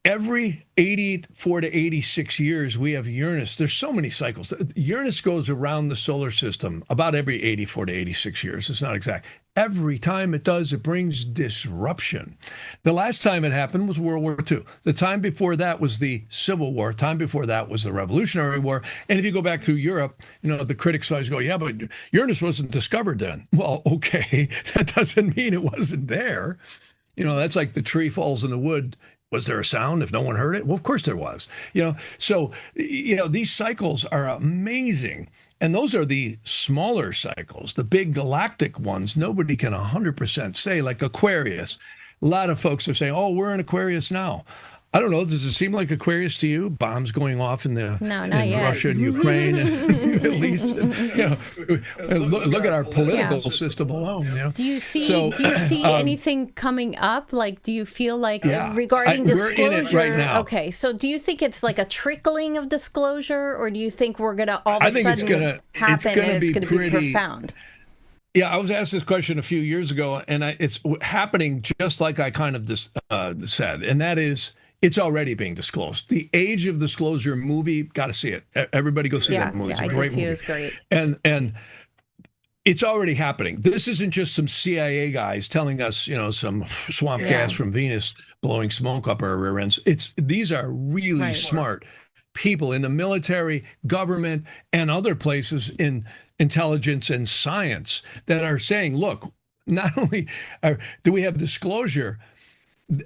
every 84 to 86 years, we have Uranus. There's so many cycles. Uranus goes around the solar system about every 84 to 86 years. It's not exact. Every time it does, it brings disruption. The last time it happened was World War II. The time before that was the Civil War. Time before that was the Revolutionary War. And if you go back through Europe, the critics always go, yeah, but Uranus wasn't discovered then. Well, okay, that doesn't mean it wasn't there. That's like the tree falls in the wood. Was there a sound if no one heard it? Well, of course there was. So these cycles are amazing. And those are the smaller cycles. The big galactic ones, nobody can 100% say, like Aquarius. A lot of folks are saying, oh, we're in Aquarius now. I don't know. Does it seem like Aquarius to you? Bombs going off in Russia and Ukraine, and at least. Look at our political system alone. Do you see anything coming up? Like, do you feel like regarding disclosure? We're in it right now. Okay, so do you think it's like a trickling of disclosure, or do you think we're gonna all of a sudden happen and it's gonna be profound? Yeah, I was asked this question a few years ago, and it's happening just like I kind of said, and that is. It's already being disclosed. The Age of Disclosure movie, got to see it. Everybody go see that movie. It's a great movie. It was great. And it's already happening. This isn't just some CIA guys telling us, some swamp gas from Venus blowing smoke up our rear ends. These are really smart people in the military, government, and other places in intelligence and science that are saying, look, not only do we have disclosure,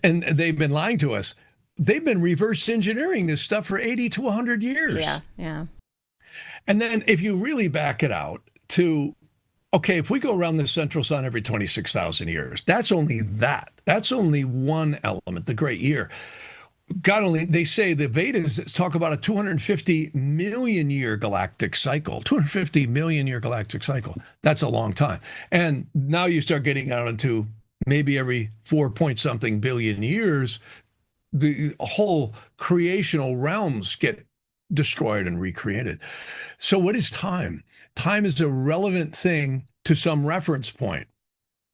and they've been lying to us, they've been reverse engineering this stuff for 80 to 100 years. Yeah. And then if you really back it out to, okay, if we go around the central sun every 26,000 years, that's only that. That's only one element, the great year. They say the Vedas talk about a 250 million year galactic cycle. 250 million year galactic cycle. That's a long time. And now you start getting out into maybe every 4-point-something billion years, the whole creational realms get destroyed and recreated. So what is time? Time is a relevant thing to some reference point.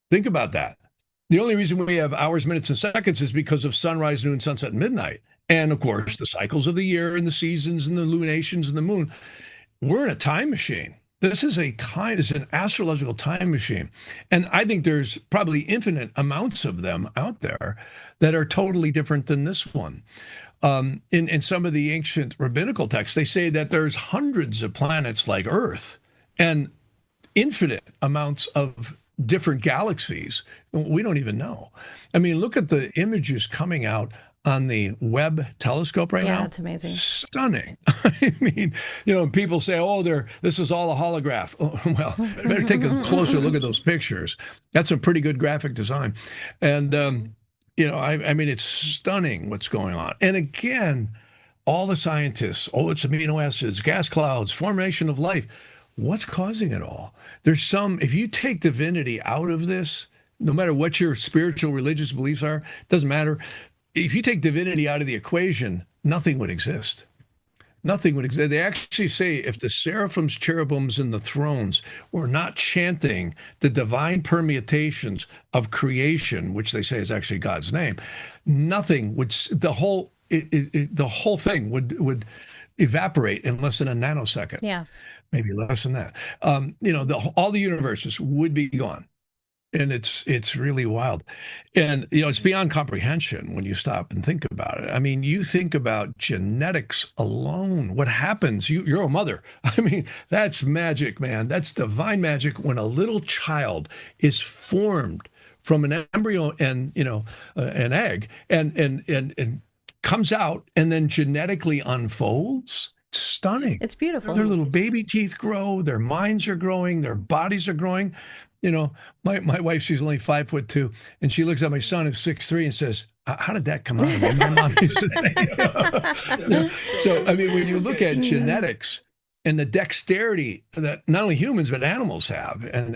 Think about that. The only reason we have hours, minutes, and seconds is because of sunrise, noon, sunset, and midnight. And of course, the cycles of the year and the seasons and the lunations and the moon. We're in a time machine. This is an astrological time machine. And I think there's probably infinite amounts of them out there that are totally different than this one. In some of the ancient rabbinical texts, they say that there's hundreds of planets like Earth and infinite amounts of different galaxies. We don't even know. I mean, look at the images coming out on the Webb telescope right now. Yeah, it's amazing. Stunning. I mean, people say, oh, this is all a holograph. Oh, well, better take a closer look at those pictures. That's a pretty good graphic design. And, I mean, it's stunning what's going on. And again, all the scientists, it's amino acids, gas clouds, formation of life. What's causing it all? If you take divinity out of this, no matter what your spiritual, religious beliefs are, it doesn't matter. If you take divinity out of the equation, nothing would exist. Nothing would exist. They actually say if the seraphims, cherubims, and the thrones were not chanting the divine permutations of creation, which they say is actually God's name, nothing would. The whole thing would evaporate in less than a nanosecond. Yeah. Maybe less than that. All the universes would be gone. And it's really wild. And it's beyond comprehension when you stop and think about it. I mean, you think about genetics alone, what happens. You're a mother. I mean, that's magic, man. That's divine magic when a little child is formed from an embryo and an egg and comes out and then genetically unfolds. It's stunning. It's beautiful. Their little baby teeth grow, their minds are growing, their bodies are growing. My wife, she's only 5'2", and she looks at my son who's 6'3" and says, "How did that come out of me?" My mom used to say. So, I mean, when you look at genetics and the dexterity that not only humans but animals have, and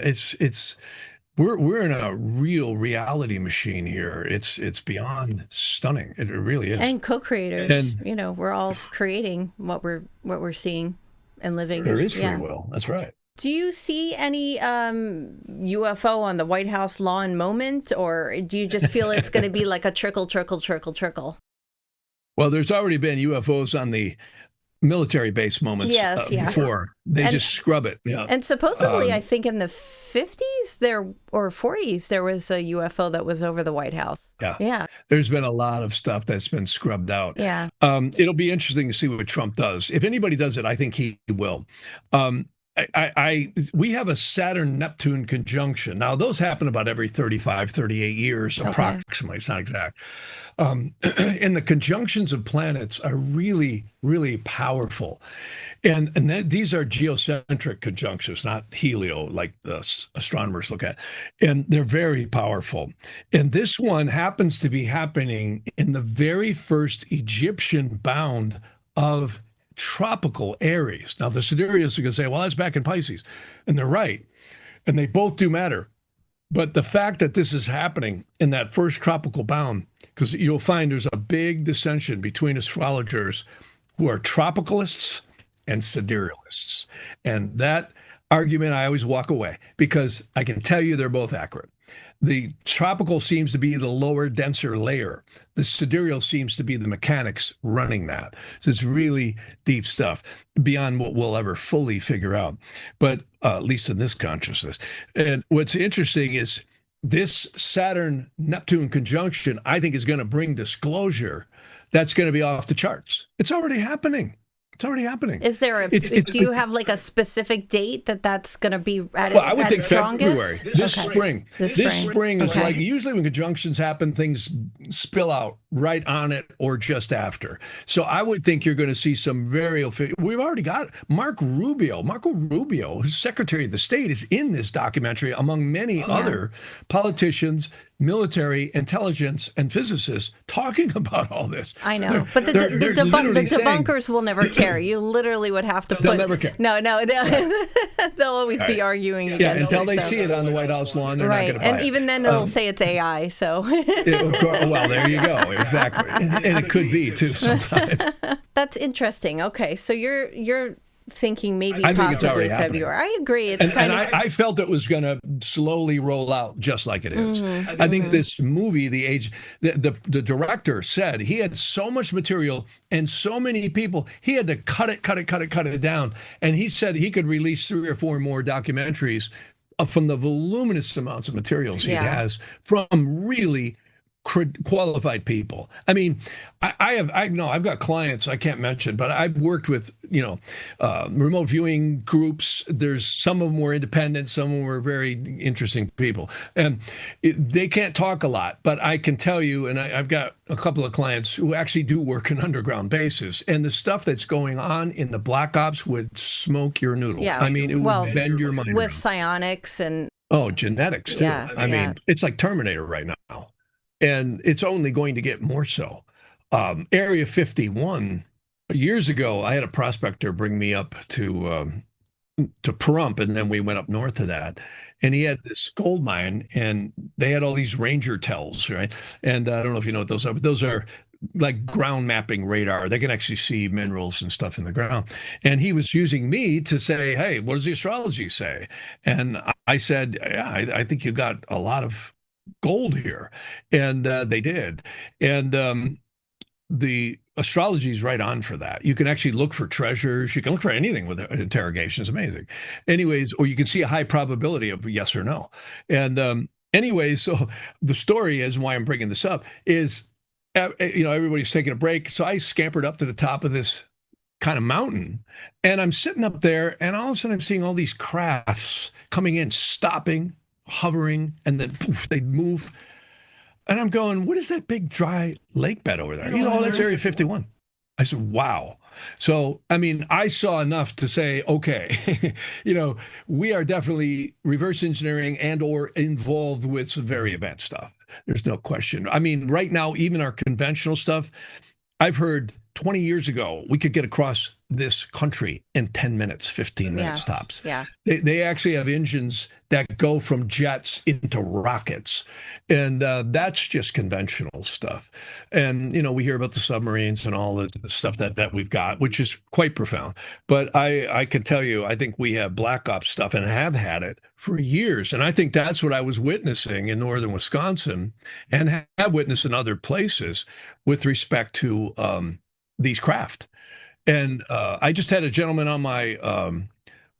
we're in a real reality machine here. It's beyond stunning. It really is. And co-creators, we're all creating what we're seeing and living. There is free will. That's right. Do you see any UFO on the White House lawn moment, or do you just feel it's going to be like a trickle, trickle, trickle, trickle? Well, there's already been UFOs on the military base moments before. They just scrub it. Yeah. And supposedly, I think in the 50s or 40s, there was a UFO that was over the White House. Yeah. There's been a lot of stuff that's been scrubbed out. Yeah. It'll be interesting to see what Trump does. If anybody does it, I think he will. We have a Saturn-Neptune conjunction. Now, those happen about every 35, 38 years, approximately. It's not exact. And the conjunctions of planets are really, really powerful. And these are geocentric conjunctions, not helio, like the astronomers look at. And they're very powerful. And this one happens to be happening in the very first Egyptian bound of tropical Aries. Now, the siderealists are going to say, well, that's back in Pisces. And they're right. And they both do matter. But the fact that this is happening in that first tropical bound, because you'll find there's a big dissension between astrologers who are tropicalists and siderealists. And that argument, I always walk away because I can tell you they're both accurate. The tropical seems to be the lower, denser layer. The sidereal seems to be the mechanics running that. So it's really deep stuff beyond what we'll ever fully figure out, but at least in this consciousness. And what's interesting is this Saturn-Neptune conjunction, I think, is going to bring disclosure that's going to be off the charts. It's already happening. It's already happening. Is there do you have like a specific date that's going to be at its, I would think strongest? February. This spring. This spring is like, usually when conjunctions happen, things spill out right on it or just after. So I would think you're going to see some we've already got Marco Rubio, who's Secretary of the State, is in this documentary among many other politicians, military, intelligence, and physicists talking about all this. I know, but the debunkers will never care. You literally would have to put. They'll never care. No, they'll always be arguing against. Yeah, until they see it on the White House lawn, they're not going to buy it. And even then, it'll say it's AI. So. Well, there you go. Exactly, and it could be too sometimes. That's interesting. Okay, so you're thinking maybe possibly February. I agree. I felt it was going to slowly roll out just like it is. Mm-hmm. I think this movie, the director said he had so much material and so many people, he had to cut it down. And he said he could release 3 or 4 more documentaries from the voluminous amounts of materials he has from really qualified people. I mean, I've got clients I can't mention, but I've worked with, remote viewing groups. There's some of them were independent, some of them were very interesting people, and they can't talk a lot, but I can tell you, and I've got a couple of clients who actually do work in underground bases, and the stuff that's going on in the black ops would smoke your noodle. Yeah. I mean, it would bend your mind. With psionics and genetics too. Yeah. I mean, it's like Terminator right now. And it's only going to get more so. Area 51, years ago, I had a prospector bring me up to Pahrump, and then we went up north of that. And he had this gold mine, and they had all these ranger tells, right? And I don't know if you know what those are, but those are like ground mapping radar. They can actually see minerals and stuff in the ground. And he was using me to say, hey, what does the astrology say? And I said, yeah, I think you got a lot of gold here. And they did. And the astrology is right on for that. You can actually look for treasures. You can look for anything with interrogation. It's amazing. Anyways, or you can see a high probability of yes or no. And Anyway, so the story is, and why I'm bringing this up is, everybody's taking a break. So I scampered up to the top of this kind of mountain, and I'm sitting up there, and all of a sudden I'm seeing all these crafts coming in, stopping, hovering, and then poof, they move. And I'm going, what is that big dry lake bed over there? That's Area 51. I said, wow. So, I mean, I saw enough to say, okay, we are definitely reverse engineering and or involved with some very advanced stuff. There's no question. I mean, right now, even our conventional stuff, I've heard 20 years ago, we could get across this country in 10 minutes, 15 minutes tops. Yeah. They actually have engines that go from jets into rockets. And that's just conventional stuff. And, we hear about the submarines and all the stuff that we've got, which is quite profound. But I can tell you, I think we have black ops stuff and have had it for years. And I think that's what I was witnessing in northern Wisconsin and have witnessed in other places with respect to these craft. And I just had a gentleman on my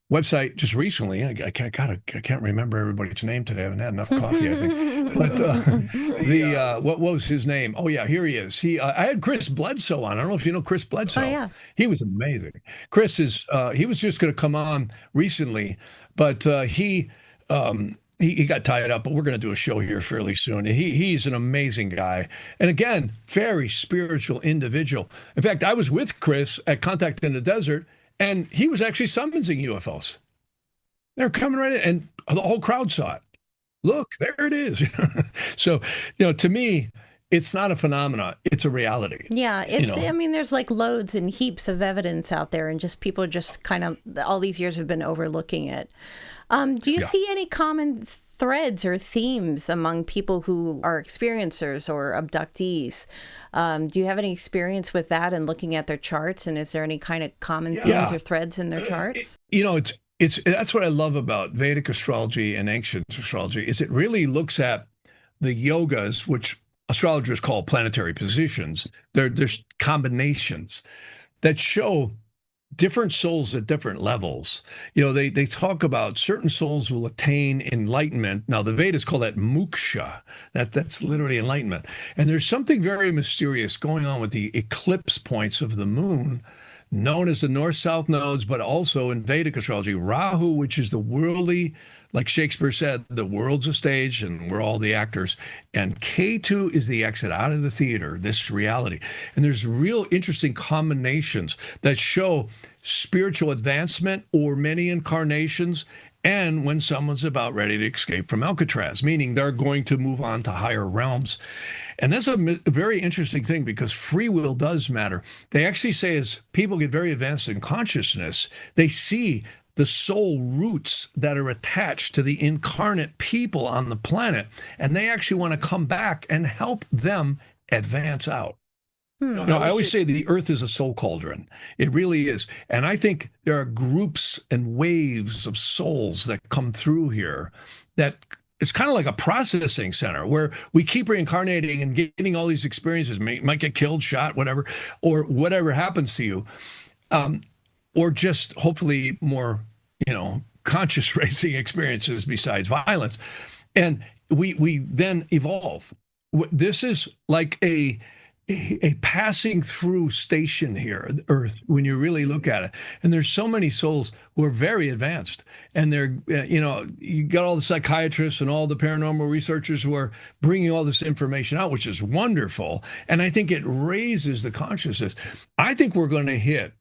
website just recently. I can't remember everybody's name today. I haven't had enough coffee, I think. But what was his name? Oh yeah, here he is. I had Chris Bledsoe on. I don't know if you know Chris Bledsoe. Oh yeah, he was amazing. Chris is. He was just going to come on recently, but he got tied up, but we're going to do a show here fairly soon. He's an amazing guy. And again, very spiritual individual. In fact, I was with Chris at Contact in the Desert, and he was actually summoning UFOs. They're coming right in, and the whole crowd saw it. Look, there it is. So, to me, it's not a phenomenon. It's a reality. Yeah, I mean, there's like loads and heaps of evidence out there, and just people just kind of, all these years have been overlooking it. Do you see any common threads or themes among people who are experiencers or abductees? Do you have any experience with that and looking at their charts? And is there any kind of common themes or threads in their charts? That's what I love about Vedic astrology and ancient astrology is it really looks at the yogas, which astrologers call planetary positions. There's combinations that show different souls at different levels. They talk about certain souls will attain enlightenment. Now, the Vedas call that moksha. That's literally enlightenment. And there's something very mysterious going on with the eclipse points of the moon, known as the north-south nodes, but also in Vedic astrology, Rahu, which is the worldly, like Shakespeare said, the world's a stage and we're all the actors. And Ketu is the exit out of the theater, this reality. And there's real interesting combinations that show spiritual advancement or many incarnations, and when someone's about ready to escape from Alcatraz, meaning they're going to move on to higher realms. And that's a very interesting thing because free will does matter. They actually say as people get very advanced in consciousness, they see the soul roots that are attached to the incarnate people on the planet, and they actually want to come back and help them advance out. I always say the earth is a soul cauldron. It really is. And I think there are groups and waves of souls that come through here that it's kind of like a processing center where we keep reincarnating and getting all these experiences. Might get killed, shot, whatever, or whatever happens to you. Or just hopefully more, conscious racing experiences besides violence. And we then evolve. This is like a passing through station here, Earth, when you really look at it. And there's so many souls who are very advanced. And they're, you got all the psychiatrists and all the paranormal researchers who are bringing all this information out, which is wonderful. And I think it raises the consciousness. I think we're going to hit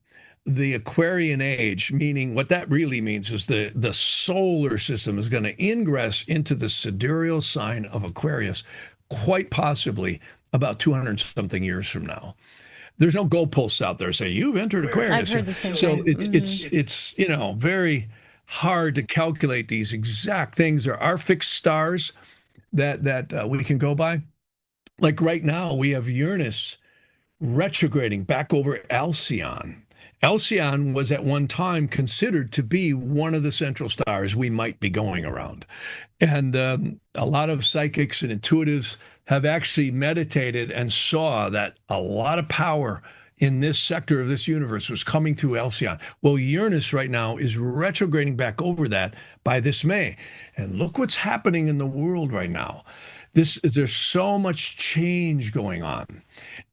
the Aquarian age, meaning what that really means is the solar system is going to ingress into the sidereal sign of Aquarius, quite possibly about 200 something years from now. There's no goalposts out there saying you've entered Aquarius. I've heard the same so thing. It's very hard to calculate these exact things. There are fixed stars that we can go by. Like right now, we have Uranus retrograding back over Alcyon. Alcyon was at one time considered to be one of the central stars we might be going around. And a lot of psychics and intuitives have actually meditated and saw that a lot of power in this sector of this universe was coming through Alcyon. Well, Uranus right now is retrograding back over that by this May. And look what's happening in the world right now. There's so much change going on.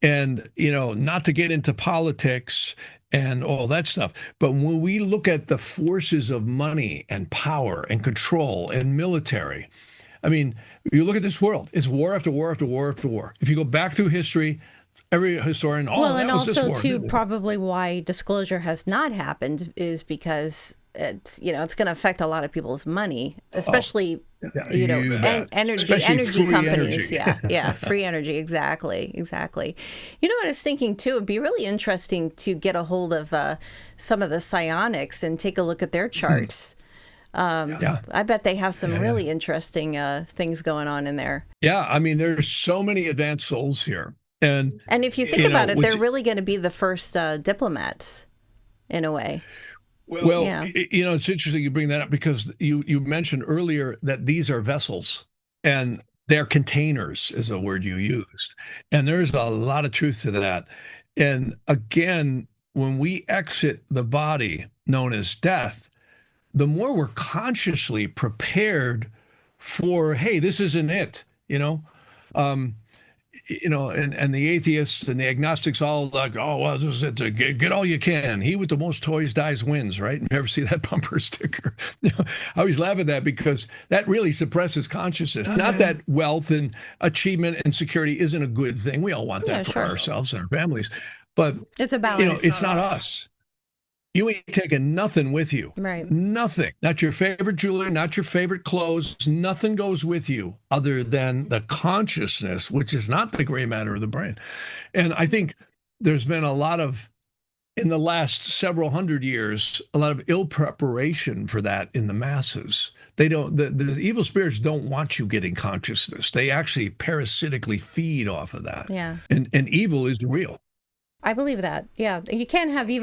And, not to get into politics and all that stuff, but when we look at the forces of money and power and control and military, I mean, you look at this world, it's war after war after war after war. If you go back through history, every historian, well, that and was also this war. too, probably why disclosure has not happened is because it's going to affect a lot of people's money, especially energy companies. Energy. Yeah, free energy. Exactly. You know what I was thinking too? It'd be really interesting to get a hold of some of the psionics and take a look at their charts. I bet they have some really interesting things going on in there. Yeah, I mean, there's so many advanced souls here. And if you think about it, they're really going to be the first diplomats in a way. Well, it's interesting you bring that up because you mentioned earlier that these are vessels and they're containers is a word you used. And there's a lot of truth to that. And again, when we exit the body known as death, the more we're consciously prepared for, hey, this isn't it, and the atheists and the agnostics all like, oh, well, this is it. Get all you can. He with the most toys dies wins, right? You ever see that bumper sticker? I always laugh at that because that really suppresses consciousness. Not that wealth and achievement and security isn't a good thing. We all want that for ourselves and our families. But it's a balance. It's not us. You ain't taking nothing with you. Right. Nothing. Not your favorite jewelry, not your favorite clothes. Nothing goes with you other than the consciousness, which is not the gray matter of the brain. And I think there's been a lot of, in the last several hundred years, a lot of ill preparation for that in the masses. They don't, the evil spirits don't want you getting consciousness. They actually parasitically feed off of that. Yeah. And evil is real. I believe that. Yeah. You can't have you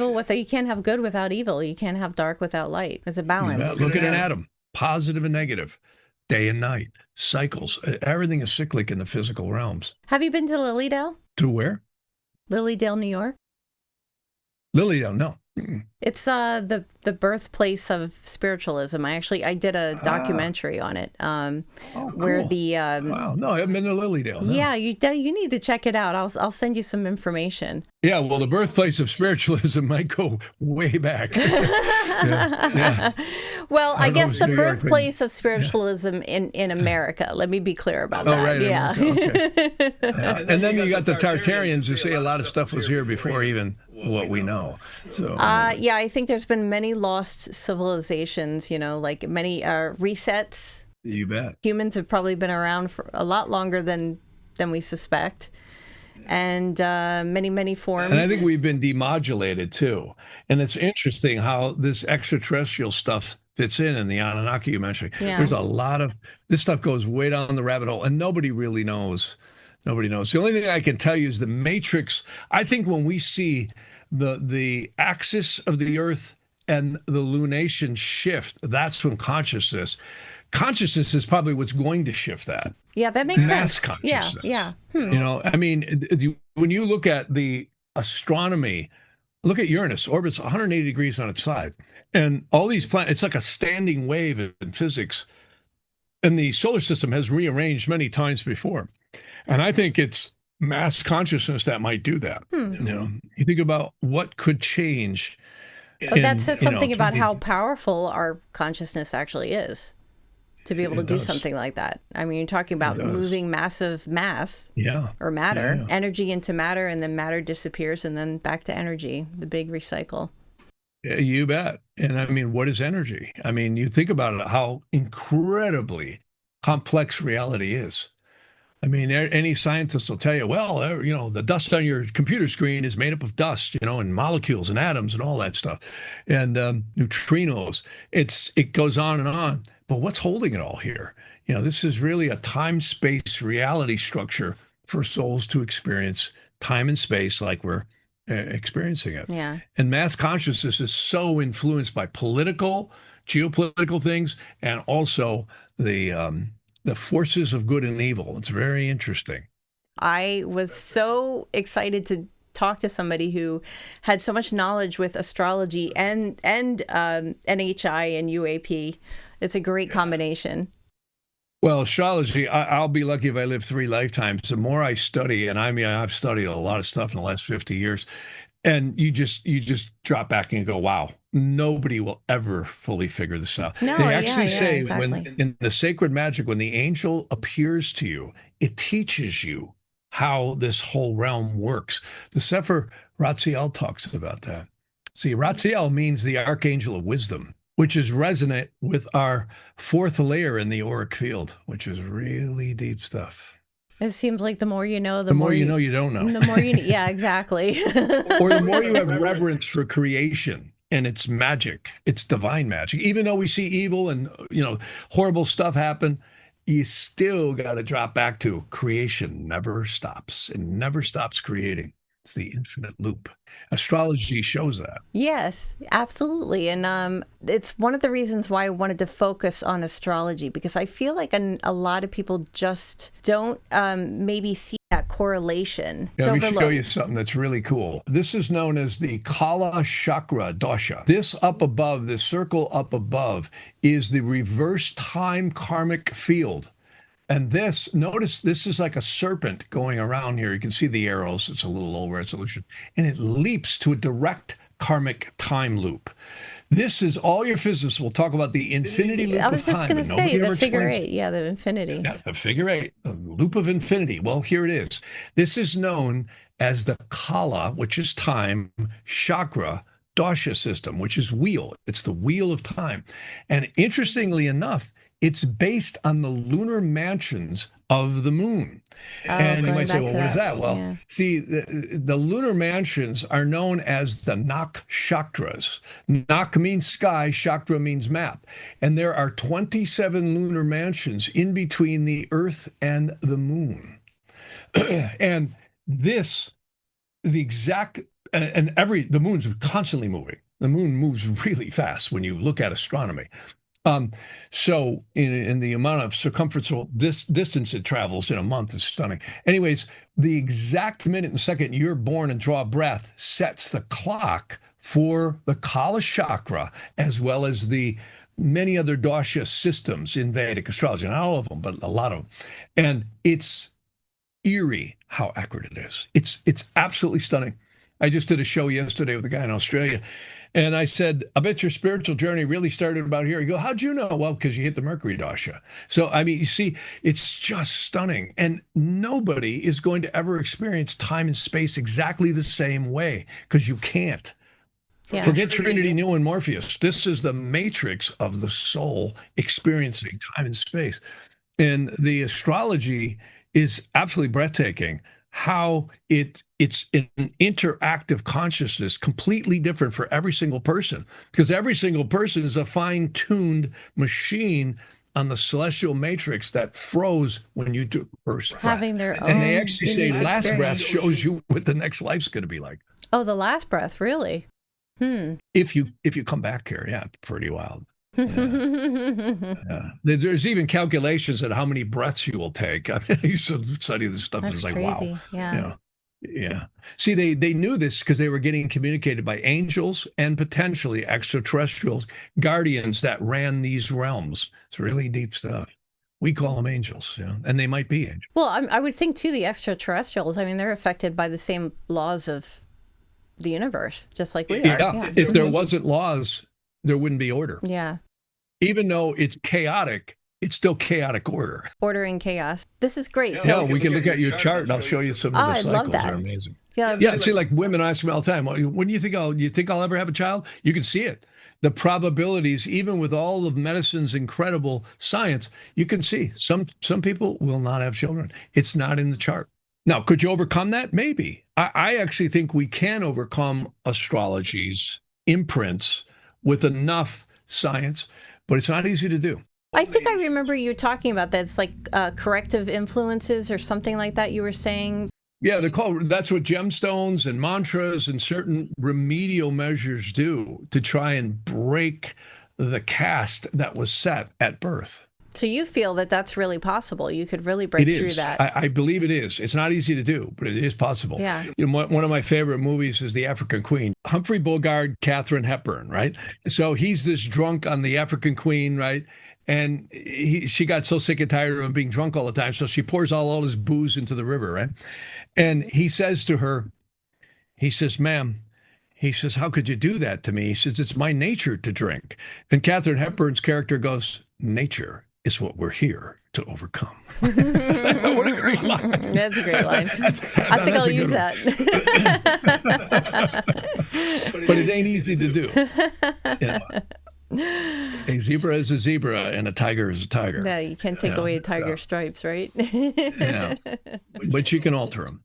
can't have good without evil. You can't have dark without light. It's a balance. Look at an atom, positive and negative, day and night, cycles. Everything is cyclic in the physical realms. Have you been to Lilydale? To where? Lilydale, New York? Lilydale, no. It's the birthplace of spiritualism. I did a documentary on it. Where the wow, no, I haven't been to Lilydale. No. Yeah, you need to check it out. I'll send you some information. Yeah, well, the birthplace of spiritualism might go way back. yeah. Well, I guess the birthplace of spiritualism in America. Let me be clear about that. Right. Yeah. Okay. And then you got the Tartarians who say a lot of stuff was here before even what we know. So yeah, I think there's been many lost civilizations, like many resets. You bet. Humans have probably been around for a lot longer than we suspect. And many forms. And I think we've been demodulated too. And it's interesting how this extraterrestrial stuff fits in the Anunnaki you mentioned. Yeah. There's a lot of this stuff goes way down the rabbit hole and nobody really knows. Nobody knows. The only thing I can tell you is the matrix. I think when we see the axis of the earth and the lunation shift, that's when consciousness is probably what's going to shift that. Yeah, that makes Mass sense. consciousness. Yeah. I mean, when you look at the astronomy, look at Uranus, orbits 180 degrees on its side. And all these planets, it's like a standing wave in physics. And the solar system has rearranged many times before. And I think it's mass consciousness that might do that. You think about what could change. That says something about how powerful our consciousness actually is. To be able to do something like that. I mean, you're talking about moving massive mass or matter, energy into matter, and then matter disappears and then back to energy, the big recycle. You bet. And I mean, what is energy? I mean, you think about it, how incredibly complex reality is. I mean, any scientist will tell you, well, the dust on your computer screen is made up of dust, and molecules and atoms and all that stuff, and neutrinos. It goes on and on. But what's holding it all here? This is really a time-space reality structure for souls to experience time and space like we're experiencing it. Yeah. And mass consciousness is so influenced by geopolitical things, and also the forces of good and evil. It's very interesting. I was so excited talk to somebody who had so much knowledge with astrology and NHI and UAP. It's a great combination. Well, astrology, I'll be lucky if I live 3 lifetimes. The more I study, and I mean, I've studied a lot of stuff in the last 50 years, and you just drop back and go, wow, nobody will ever fully figure this out. No, They actually say exactly. when in the sacred magic, when the angel appears to you, it teaches you how this whole realm works. The Sefer Ratziel talks about that. See, Ratziel means the archangel of wisdom, which is resonant with our fourth layer in the auric field, which is really deep stuff. It seems like the more you know, The more you know, you don't know. The more you, yeah, exactly. Or the more you have reverence for creation and its magic, its divine magic. Even though we see evil and, horrible stuff happen, you still got to drop back to creation never stops. It never stops creating. It's the infinite loop. Astrology shows that. Yes, absolutely. And it's one of the reasons why I wanted to focus on astrology, because I feel like a lot of people just don't maybe see that correlation. Let me show you something that's really cool. This is known as the Kala Chakra Dosha. This up above, this circle up above, is the reverse time karmic field. And notice this is like a serpent going around here. You can see the arrows. It's a little low resolution. And it leaps to a direct karmic time loop. This is all your physicists will talk about the infinity loop of time. I was just going to say the figure eight. Yeah, the infinity. Yeah, the figure eight, the loop of infinity. Well, here it is. This is known as the Kala, which is time, chakra, Dosha system, which is wheel. It's the wheel of time. And interestingly enough, it's based on the lunar mansions of the moon. And you might say, well, what is that? Well, yeah. See, the lunar mansions are known as the Nakshatras. Nak means sky, Shaktra means map. And there are 27 lunar mansions in between the Earth and the moon. And the moon's constantly moving. The moon moves really fast when you look at astronomy. So in the amount of circumferential distance it travels in a month is stunning. Anyways, the exact minute and second you're born and draw breath sets the clock for the Kala chakra, as well as the many other dosha systems in Vedic astrology. Not all of them, but a lot of them. And it's eerie how accurate it is. It's absolutely stunning. I just did a show yesterday with a guy in Australia. And I said, I bet your spiritual journey really started about here. You go, how'd you know? Well, because you hit the Mercury Dasha. So, I mean, you see, it's just stunning. And nobody is going to ever experience time and space exactly the same way, because you can't. Yeah. Forget Trinity, Neo, and Morpheus. This is the matrix of the soul experiencing time and space. And the astrology is absolutely breathtaking. How it's an interactive consciousness, completely different for every single person, because every single person is a fine-tuned machine on the celestial matrix that froze when you took first breath. Having their own, and they actually say last breath shows you what the next life's going to be like. Oh, the last breath, really? If you come back here, yeah, it's pretty wild. Yeah. There's even calculations at how many breaths you will take. I mean, I used to study this stuff. That's and it's crazy. Like, wow. Yeah. Yeah. See, they knew this because they were getting communicated by angels and potentially extraterrestrials, guardians that ran these realms. It's really deep stuff. We call them angels, and they might be angels. Well, I would think too, the extraterrestrials, I mean, they're affected by the same laws of the universe, just like we are. Yeah. If there wasn't laws, there wouldn't be order. Yeah. Even though it's chaotic, it's still chaotic order. Order and chaos. This is great. Yeah, we can look at your chart and I'll show you some of the cycles. I love that. They're amazing. Yeah, see, like women ask me all the time, when do you think I'll ever have a child? You can see it. The probabilities, even with all of medicine's incredible science, you can see some people will not have children. It's not in the chart. Now, could you overcome that? Maybe. I actually think we can overcome astrology's imprints with enough science, but it's not easy to do. I think I remember you talking about that. It's like corrective influences or something like that you were saying. Yeah, that's what gemstones and mantras and certain remedial measures do to try and break the cast that was set at birth. So you feel that that's really possible. You could really break It through is. that. I believe it is. It's not easy to do, but it is possible. Yeah. You know, one of my favorite movies is The African Queen. Humphrey Bogart, Katharine Hepburn, right? So he's this drunk on The African Queen, right? And she got so sick and tired of him being drunk all the time, so she pours all his booze into the river, right? And he says to her, he says, "Ma'am," he says, "how could you do that to me?" He says, "It's my nature to drink." And Katharine Hepburn's character goes, "Nature is what we're here to overcome." What a great line. That's a great line. I think I'll use that. But it ain't easy to do. You know, a zebra is a zebra and a tiger is a tiger. Yeah, you can't take away a tiger's stripes, right? Yeah. But you can alter them.